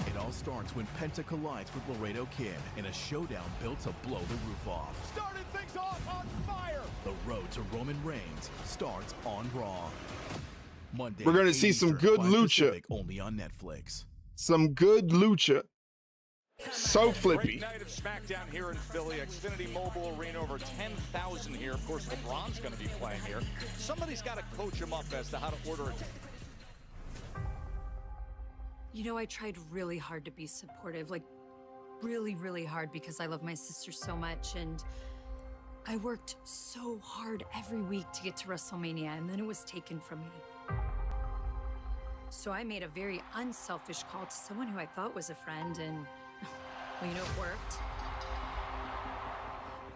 It all starts when Penta collides with Laredo Kid in a showdown built to blow the roof off. Started things off on fire. The road to Roman Reigns starts on Raw. Monday, We're gonna see some good lucha. Only on Netflix. Some good lucha. So Great flippy. night of SmackDown here in Philly. Xfinity Mobile Arena, over 10,000 here. Of course, LeBron's going to be playing here. Somebody's got to coach him up as to how to order it. You know, I tried really hard to be supportive, like really, really hard, because I love my sister so much, and I worked so hard every week to get to WrestleMania, and then it was taken from me. So I made a very unselfish call to someone who I thought was a friend, and well, you know, it worked.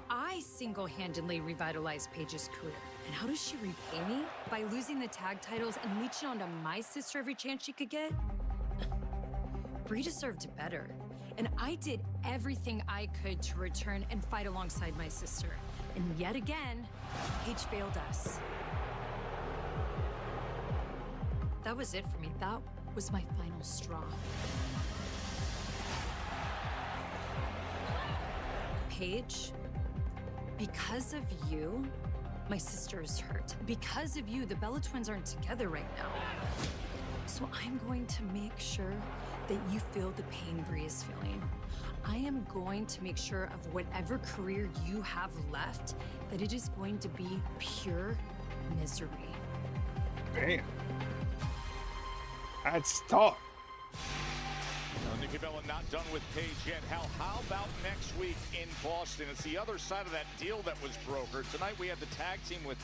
I single-handedly revitalized Paige's career. And how does she repay me? By losing the tag titles and leeching onto my sister every chance she could get? Brie deserved better. And I did everything I could to return and fight alongside my sister. And yet again, Paige failed us. That was it for me. That was my final straw. Paige, because of you, my sister is hurt. Because of you, the Bella twins aren't together right now. So I'm going to make sure that you feel the pain Brie is feeling. I am going to make sure of whatever career you have left, that it is going to be pure misery. Damn. That's tough. Nikki Bella not done with Paige yet. How about next week in Boston? It's the other side of that deal that was brokered. Tonight we had the tag team with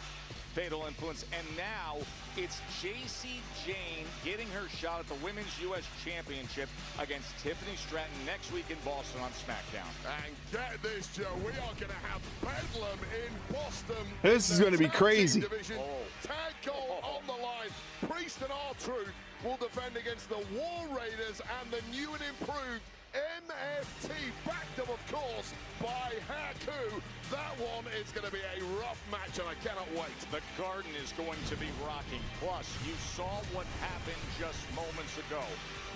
Fatal Influence, and now it's J.C. Jane getting her shot at the Women's U.S. Championship against Tiffany Stratton next week in Boston on SmackDown. And get this, Joe, we are going to have Bedlam in Boston. This is going to be crazy. Tag goal on the line. Priest and R-Truth will defend against the War Raiders and the new and improved MFT, backed up, of course, by Haku. That one is going to be a rough match, and I cannot wait. The Garden is going to be rocking. Plus, you saw what happened just moments ago.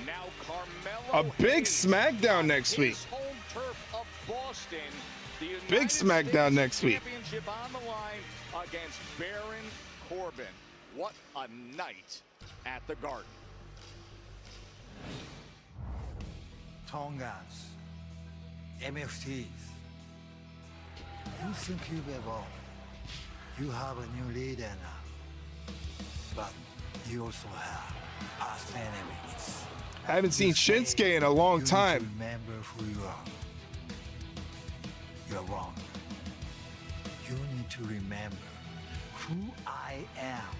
Now Carmelo, a big SmackDown next week. Home turf of Boston. The Big SmackDown next week. Championship on the line against Baron Corbin. What a night at the Garden. Tongans, MFTs. You think you've evolved. You have a new leader now. But you also have past enemies. I haven't seen Shinsuke in a long time. Remember who you are. You're wrong. You need to remember who I am.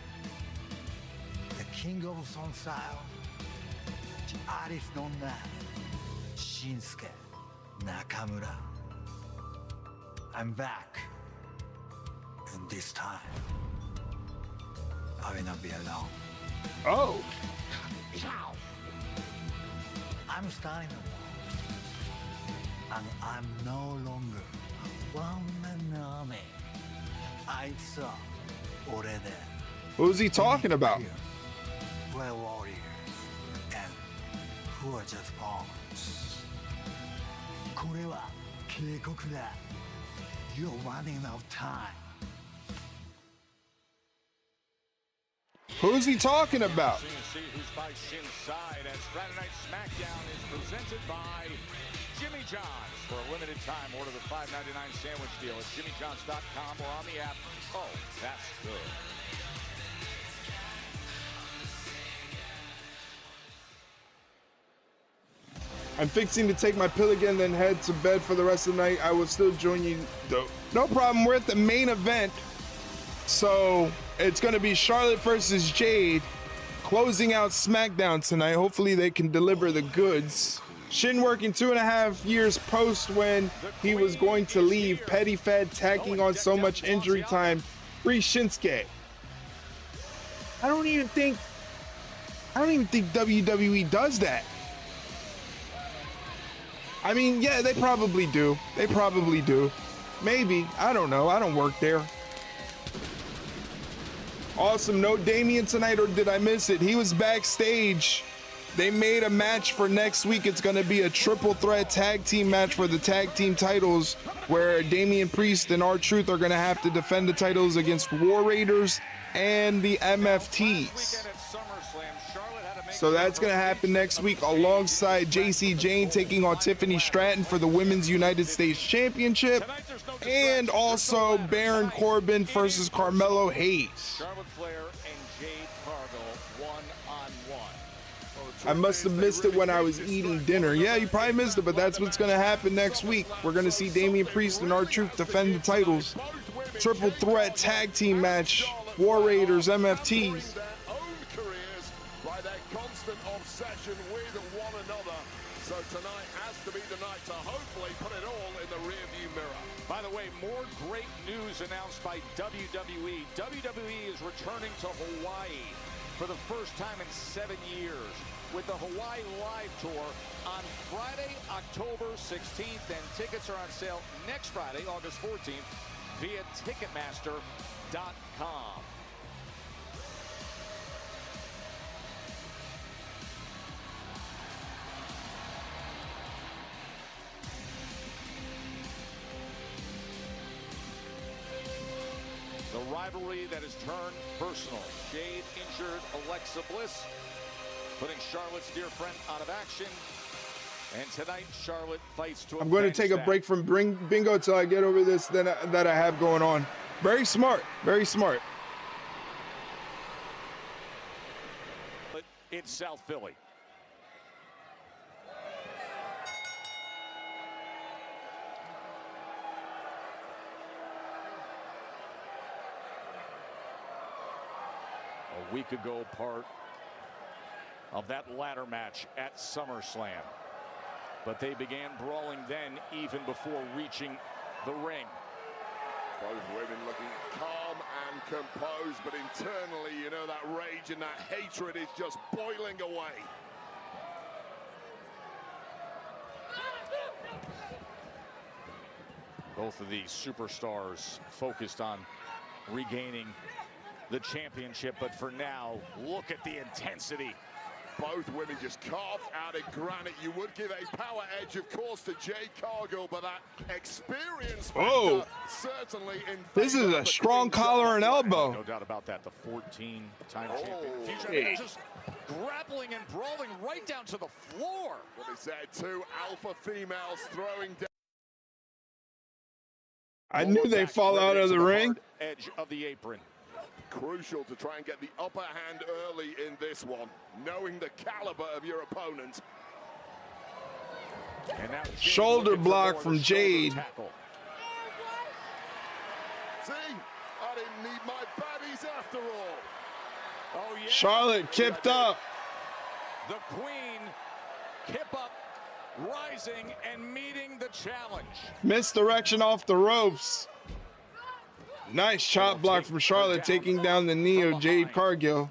The king of Sonsao, the artist known as Shinsuke Nakamura. I'm back. And this time, I will not be alone. Oh. I'm starting a war. And I'm no longer a one-man army. I saw already. Who's he talking about? We're warriors, and who are just pawns. これは警告だ. You're running out of time. Who's he talking about? See who's by Shin's side as Friday Night SmackDown is presented by Jimmy John's. For a limited time, order the $5.99 sandwich deal at jimmyjohns.com or on the app. Oh, that's good. I'm fixing to take my pill again, then head to bed for the rest of the night. I will still join you, though. No problem. We're at the main event. So it's going to be Charlotte versus Jade, closing out SmackDown tonight. Hopefully they can deliver the goods. Shin working 2.5 years post when he was going to leave. Petty Fed tacking on so much injury time. Free Shinsuke. I don't even think WWE does that. I mean, yeah, they probably do. They probably do. Maybe. I don't know. I don't work there. Awesome. No Damian tonight, or did I miss it? He was backstage They made a match for next week. It's going to be a triple threat tag team match for the tag team titles, where Damian Priest and R-Truth are going to have to defend the titles against War Raiders and the MFTs. So that's going to happen next week, alongside JC Jane taking on Tiffany Stratton for the Women's United States Championship, and also Baron Corbin versus Carmelo Hayes. Charlotte Flair and Jade Cargill one-on-one. I must have missed it when I was eating dinner. Yeah, you probably missed it, but that's what's going to happen next week. We're going to see Damian Priest and R-Truth defend the titles. Triple threat tag team match, War Raiders, MFTs. By that constant obsession with one another. So tonight has to be the night to hopefully put it all in the rearview mirror. By the way, more great news announced by WWE. WWE is returning to Hawaii for the first time in 7 years with the Hawaii Live Tour on Friday, October 16th, and tickets are on sale next Friday, August 14th, via Ticketmaster.com. The rivalry that has turned personal. Jade injured Alexa Bliss, putting Charlotte's dear friend out of action. And tonight, Charlotte fights to. I'm going to take a break from bingo till I get over this that I have going on. Very smart. Very smart. In South Philly. A week ago, part of that ladder match at SummerSlam. But they began brawling then, even before reaching the ring. Both women looking calm and composed, but internally, you know, that rage and that hatred is just boiling away. Both of these superstars focused on regaining the championship, but for now, look at the intensity. Both women just carved out of granite. You would give a power edge, of course, to Jade Cargill, but that experience factor certainly in. This is a strong collar and elbow. No doubt about that. The 14-time champion. Hey. Just grappling and brawling right down to the floor. What is that? Two alpha females throwing down. I knew they'd fall out of the ring. Edge of the apron. Crucial to try and get the upper hand early in this one, knowing the caliber of your opponent. And now shoulder block from Jade. See, I didn't need my baddies after all. Oh, yeah. Charlotte kipped up. The Queen kip up, rising and meeting the challenge. Misdirection off the ropes. Nice chop block from Charlotte, taking down the knee of Jade Cargill.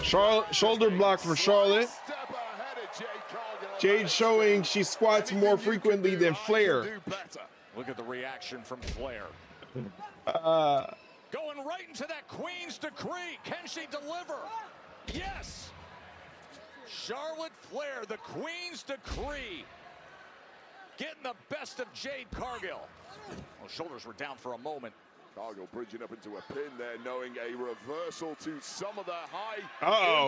Shoulder block from Charlotte. Jade showing she squats more frequently than Flair. Look at the reaction from Flair. Going right into that Queen's decree. Can she deliver? Yes. Charlotte Flair, the Queen's decree. Getting the best of Jade Cargill. Well, shoulders were down for a moment. Cargill bridging up into a pin there, knowing a reversal to some of the high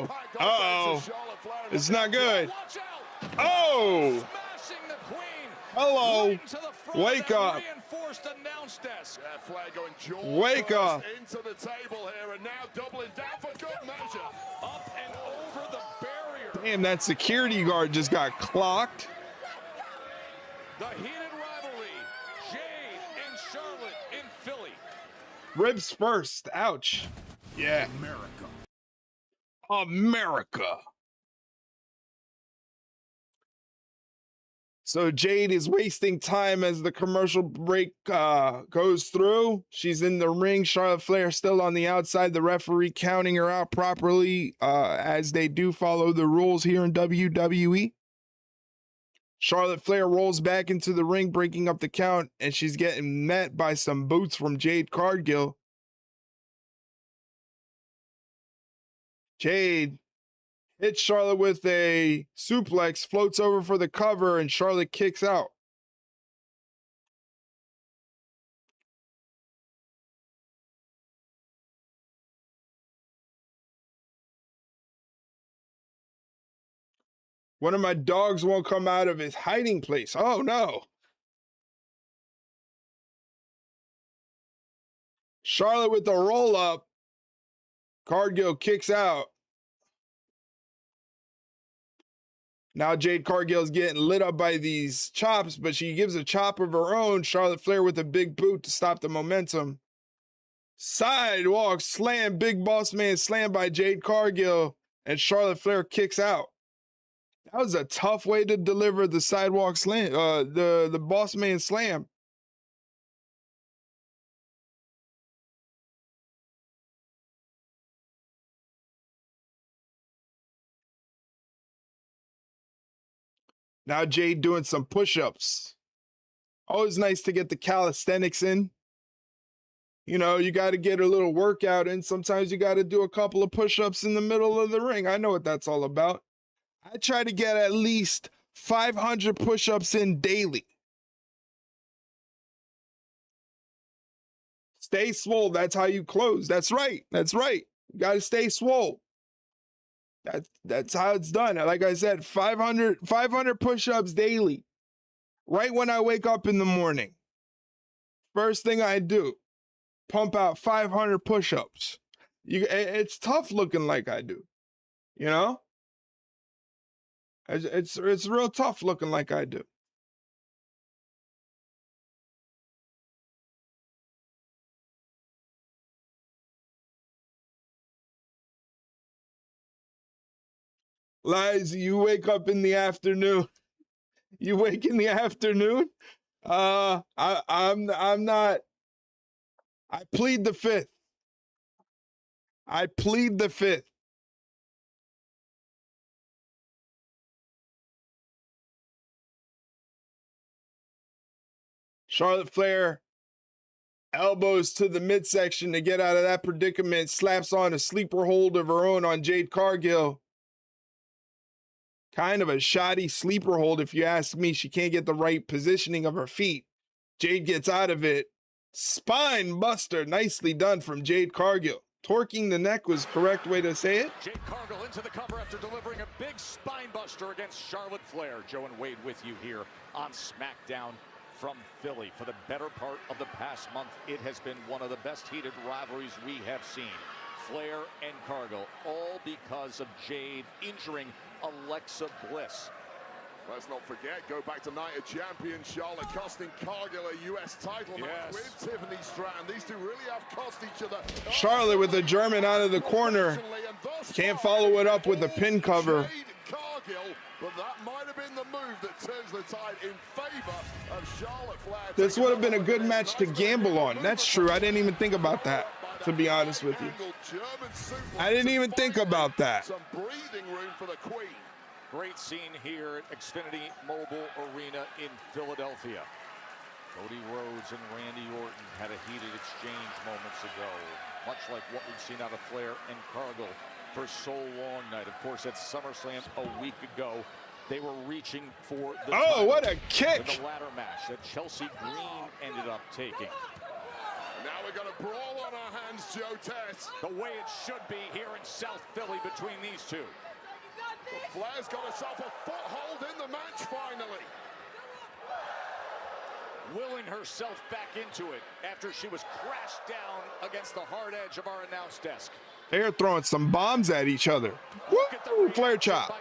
impact Uh-oh. Charlotte Flair. It's not good. Watch out. Oh! Smashing the Queen. Hello. Right into the front Wake of that up. Reinforced announce desk. Yeah, Flair going jaw Wake first up. into the table here, and now doubling down for good measure. Up and over the barrier. Damn, that security guard just got clocked. The heated rivalry. Jade and Charlotte in Philly. Ribs first. Ouch. Yeah. America. So Jade is wasting time as the commercial break goes through. She's in the ring. Charlotte Flair still on the outside. The referee counting her out properly as they do follow the rules here in WWE. Charlotte Flair rolls back into the ring, breaking up the count, and she's getting met by some boots from Jade Cargill. Jade hits Charlotte with a suplex, floats over for the cover, and Charlotte kicks out. One of my dogs won't come out of his hiding place. Oh, no. Charlotte with the roll-up. Cargill kicks out. Now Jade Cargill's getting lit up by these chops, but she gives a chop of her own. Charlotte Flair with a big boot to stop the momentum. Sidewalk slam, big boss man slam by Jade Cargill, and Charlotte Flair kicks out. That was a tough way to deliver the sidewalk slam, the boss man slam. Now Jade doing some push-ups. Always nice to get the calisthenics in. You know, you got to get a little workout in. Sometimes you got to do a couple of push-ups in the middle of the ring. I know what that's all about. I try to get at least 500 push-ups in daily. Stay swole. That's how you close. That's right. That's right. You got to stay swole. That's how it's done. Like I said, 500 push-ups daily. Right when I wake up in the morning. First thing I do, pump out 500 push-ups. It's tough looking like I do. You know? It's real tough looking like I do. Lies, you wake up in the afternoon. You wake in the afternoon? I'm not. I plead the fifth. I plead the fifth. Charlotte Flair elbows to the midsection to get out of that predicament, slaps on a sleeper hold of her own on Jade Cargill. Kind of a shoddy sleeper hold, if you ask me. She can't get the right positioning of her feet. Jade gets out of it. Spine buster, nicely done from Jade Cargill. Torquing the neck was the correct way to say it. Jade Cargill into the cover after delivering a big spine buster against Charlotte Flair. Joe and Wade with you here on SmackDown from Philly. For the better part of the past month, it has been one of the best heated rivalries we have seen. Flair and Cargill, all because of Jade injuring Alexa Bliss. Let's not forget, go back to Night of Champions, Charlotte costing Cargill a U.S. title match with Tiffany Stratton. These two really have cost each other. Charlotte with the German out of the corner. Can't follow it up with a pin cover. Cargill, but that might have been the move that turns the tide in favor of Charlotte Flair. This would have been a good match to gamble on. That's true. I didn't even think about that, to be honest with you. I didn't even think about that. Some breathing room for the Queen. Great scene here at Xfinity Mobile Arena in Philadelphia. Cody Rhodes and Randy Orton had a heated exchange moments ago, much like what we've seen out of Flair and Cargill for so long night. Of course, at SummerSlam a week ago, they were reaching for the title. What a kick! In the ladder match that Chelsea Green ended up taking. Now we've got a brawl on our hands, Joe Tess. The way it should be here in South Philly between these two. Flair's got herself a foothold in the match finally. Willing herself back into it after she was crashed down against the hard edge of our announce desk. They're throwing some bombs at each other. Woo! Flair chop.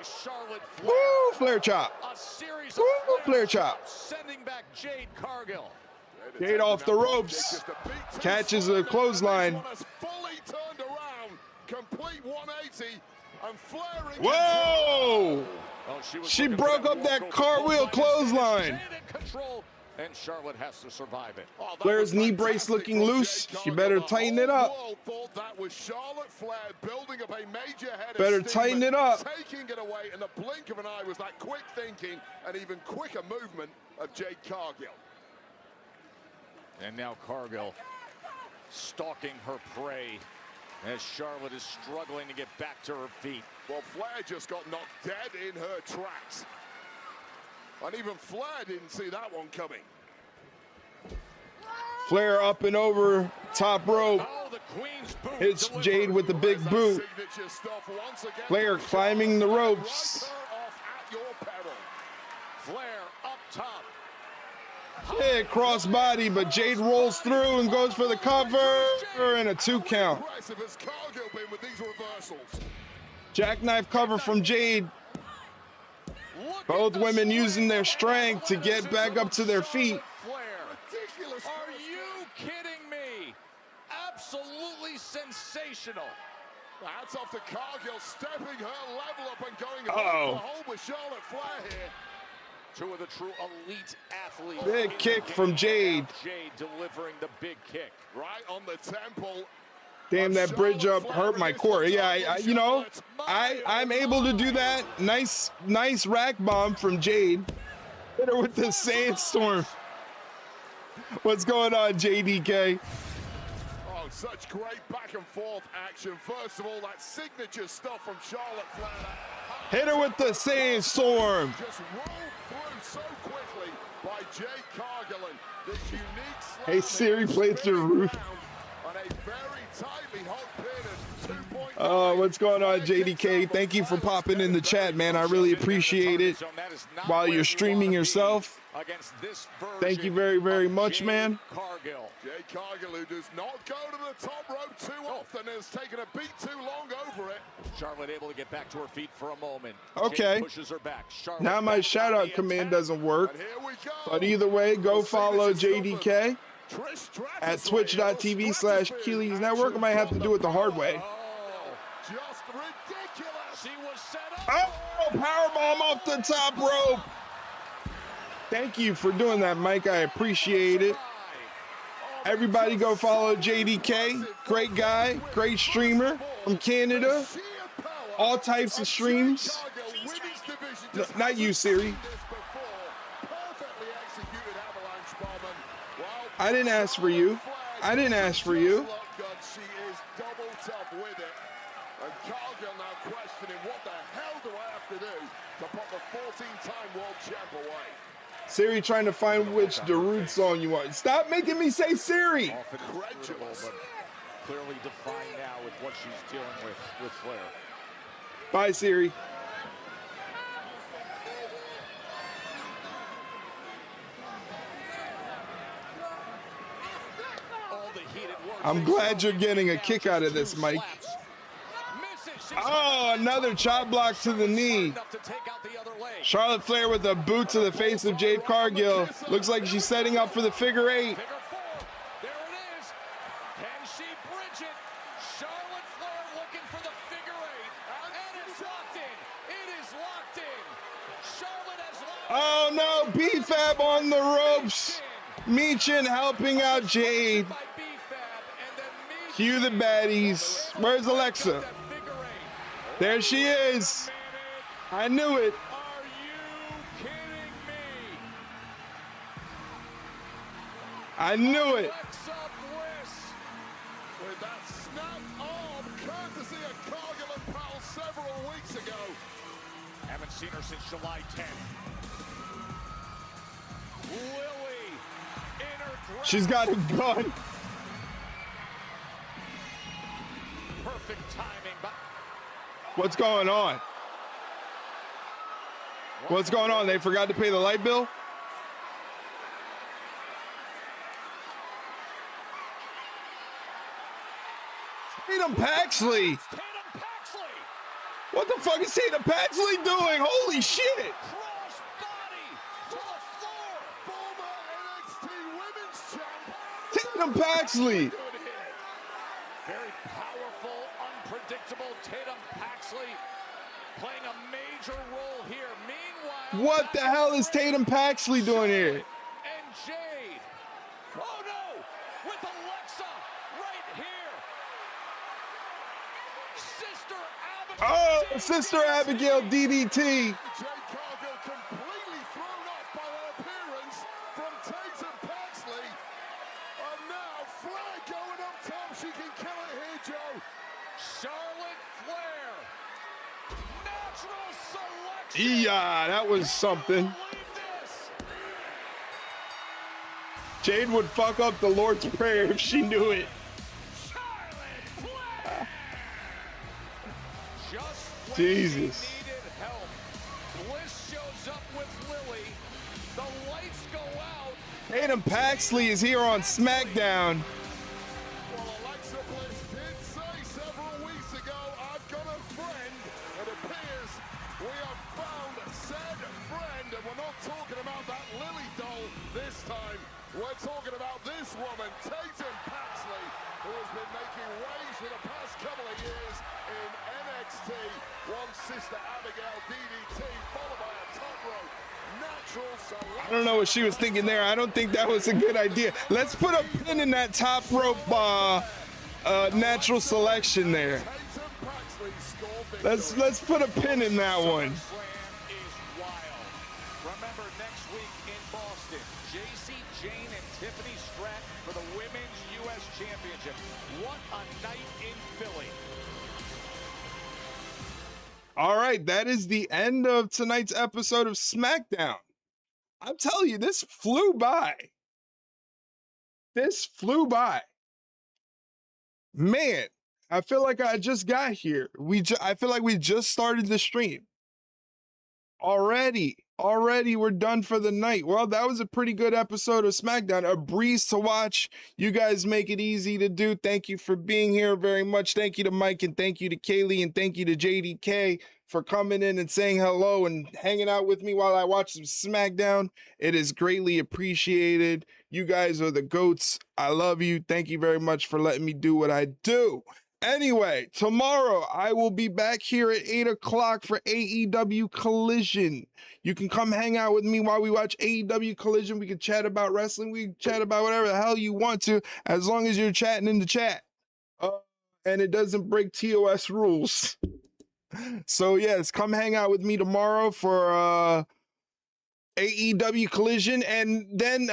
Woo! Flair chop. A series Woo! of Flair chop. Sending back Jade Cargill. Jade off the ropes. Catches a clothesline. Fully turned around. Complete 180. Whoa! She broke up that cartwheel clothesline. And Charlotte has to survive it. Flair's knee brace looking loose. She better tighten it up. That was Charlotte Flair building up a major head. Better tighten it up. Taking it away in the blink of an eye was that quick thinking and even quicker movement of Jade Cargill. And now Cargill stalking her prey As Charlotte is struggling to get back to her feet. Well, Flair just got knocked dead in her tracks. And even Flair didn't see that one coming. Flair up and over, top rope. Hits Jade with the big boot. Flair climbing the ropes. Flair up top. Yeah, crossbody, but Jade rolls through and goes for the cover and a 2 count. Jackknife cover from Jade. Both women using their strength to get back up to their feet. Are you kidding me? Absolutely sensational. Hats off to Cargill, stepping her level up and going home with Charlotte Flair here. Two of the true elite athletes. Big kick from Jade. Jade delivering the big kick. Right on the temple. Damn, that bridge up hurt my core. Yeah, you know, I'm able to do that. Nice rack bomb from Jade. Hit her with the sandstorm. What's going on, JDK? Oh, such great back and forth action. First of all, that signature stuff from Charlotte Flair. Hit her with the sandstorm. Just rolled through so quickly by Jade Cargill and this unique Hey, Siri played through roof. on a very tightly held pin and 2 What's going on, JDK? Thank you for popping in the chat, man. I really appreciate it. While you're streaming yourself, thank you very, very much, man. Jade Cargill, who does not go to the top rope too often, has taken a beat too long over it. Charlotte able to get back to her feet for a moment. Okay. Jade pushes her back. Charlotte Now my shout out command doesn't work. But either way, go follow JDK at twitch.tv/Keeley's Network. I might have to do it the hard way. Just ridiculous. She was set up. Oh, powerbomb off the top rope. Thank you for doing that, Mike. I appreciate it. Everybody go follow JDK. Great guy, great streamer from Canada. All types of streams. No, not you, Siri. I didn't ask for you. I didn't ask for you. She is double tough with it. And Cargill now questioning what the hell do I have to do to put the 14-time world champ away. Siri trying to find which Darude song you want. Stop making me say Siri. Incredulous. Clearly defined now with what she's dealing with Flair. Bye, Siri. I'm glad you're getting a kick out of this, Mike. Oh, another chop block to the knee. Charlotte Flair with a boot to the face of Jade Cargill. Looks like she's setting up for the figure 8. There it is. Can she bridge it? Charlotte Flair looking for the figure 8. And it's locked in. It is locked in. Charlotte has locked in. Oh no, B-Fab on the ropes. Michin helping out Jade. Cue the baddies. Where's Alexa? There she is. I knew it. Are you kidding me? I knew it. Alexa Bliss. With that snap arm, courtesy of Cargill and Powell several weeks ago. Haven't seen her since July 10th. Lily in her She's got a gun. perfect timing. But What's going on? What's going on? They forgot to pay the light bill? Tatum Paxley. What the fuck is Tatum Paxley doing? Holy shit. Tatum Paxley. very powerful, unpredictable Tatum Paxley playing a major role here. Meanwhile, What the hell is Tatum Paxley doing here? and Jade. Oh no! With Alexa right here. Sister Abigail. Oh, Sister Abigail DDT. Jade Cargill completely thrown off by her appearance from Tatum Paxley. And now Flair going up top. She can kill it here, Joe. Yeah, that was something. Jade would fuck up the Lord's Prayer if she knew it. Jesus. Tatum Paxley is here on SmackDown. Well, Alexa Bliss did say several weeks ago, I've got a friend. It appears we have found said friend, and we're not talking about that Lily doll this time. We're talking about this woman, Tatum Paxley, who has been making waves for the past couple of years in NXT. One sister Abigail DDT, followed by a top rope natural selection. I don't know what she was thinking there. I don't think that was a good idea. Let's put a pin in that top rope natural selection there. Let's put a pin in that one. Remember, next week in Boston, JC, Jane, and Tiffany Stratton for the Women's U.S. Championship. What a night in Philly. All right, that is the end of tonight's episode of SmackDown. I'm telling you, this flew by. This flew by. Man, I feel like I just got here. I feel like we just started the stream. Already we're done for the night. Well, that was a pretty good episode of SmackDown. A breeze to watch. You guys make it easy to do. Thank you for being here very much. Thank you to Mike, and thank you to Kaylee, and thank you to JDK for coming in and saying hello and hanging out with me while I watch some SmackDown. It is greatly appreciated. You guys are the GOATs. I love you. Thank you very much for letting me do what I do. Anyway, tomorrow I will be back here at 8 o'clock for AEW Collision. You can come hang out with me while we watch AEW Collision. We can chat about wrestling. We can chat about whatever the hell you want to, as long as you're chatting in the chat. And it doesn't break TOS rules. So yes, come hang out with me tomorrow for AEW Collision. And then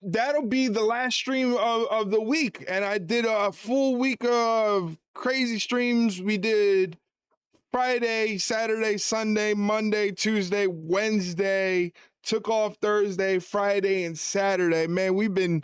that'll be the last stream of the week. And I did a full week of crazy streams. We did Friday, Saturday, Sunday, Monday, Tuesday, Wednesday, took off Thursday, Friday, and Saturday. Man, we've been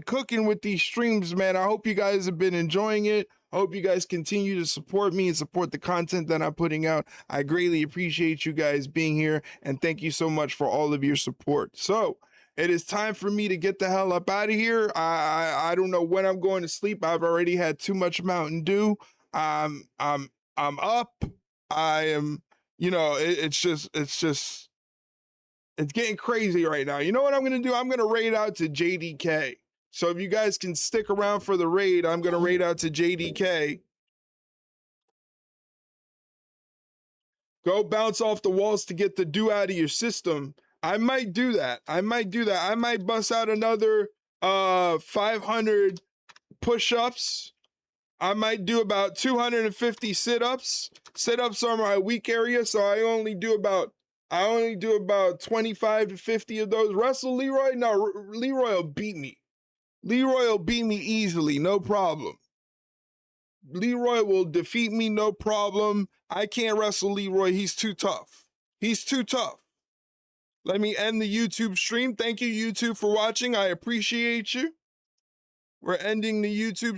cooking with these streams, man. I hope you guys have been enjoying it. I hope you guys continue to support me and support the content that I'm putting out. I greatly appreciate you guys being here, and thank you so much for all of your support. So it is time for me to get the hell up out of here. I don't know when I'm going to sleep. I've already had too much Mountain Dew. I'm up. I am, it's getting crazy right now. You know what I'm going to do? I'm going to raid out to JDK. So if you guys can stick around for the raid, I'm going to raid out to JDK. Go bounce off the walls to get the dew out of your system. I might do that. I might bust out another 500 push-ups. I might do about 250 sit-ups. Sit-ups are my weak area, so I only do about 25 to 50 of those. Wrestle Leroy? No, Leroy will beat me. Leroy will beat me easily, no problem. Leroy will defeat me, no problem. I can't wrestle Leroy. He's too tough. Let me end the YouTube stream. Thank you, YouTube, for watching. I appreciate you. We're ending the YouTube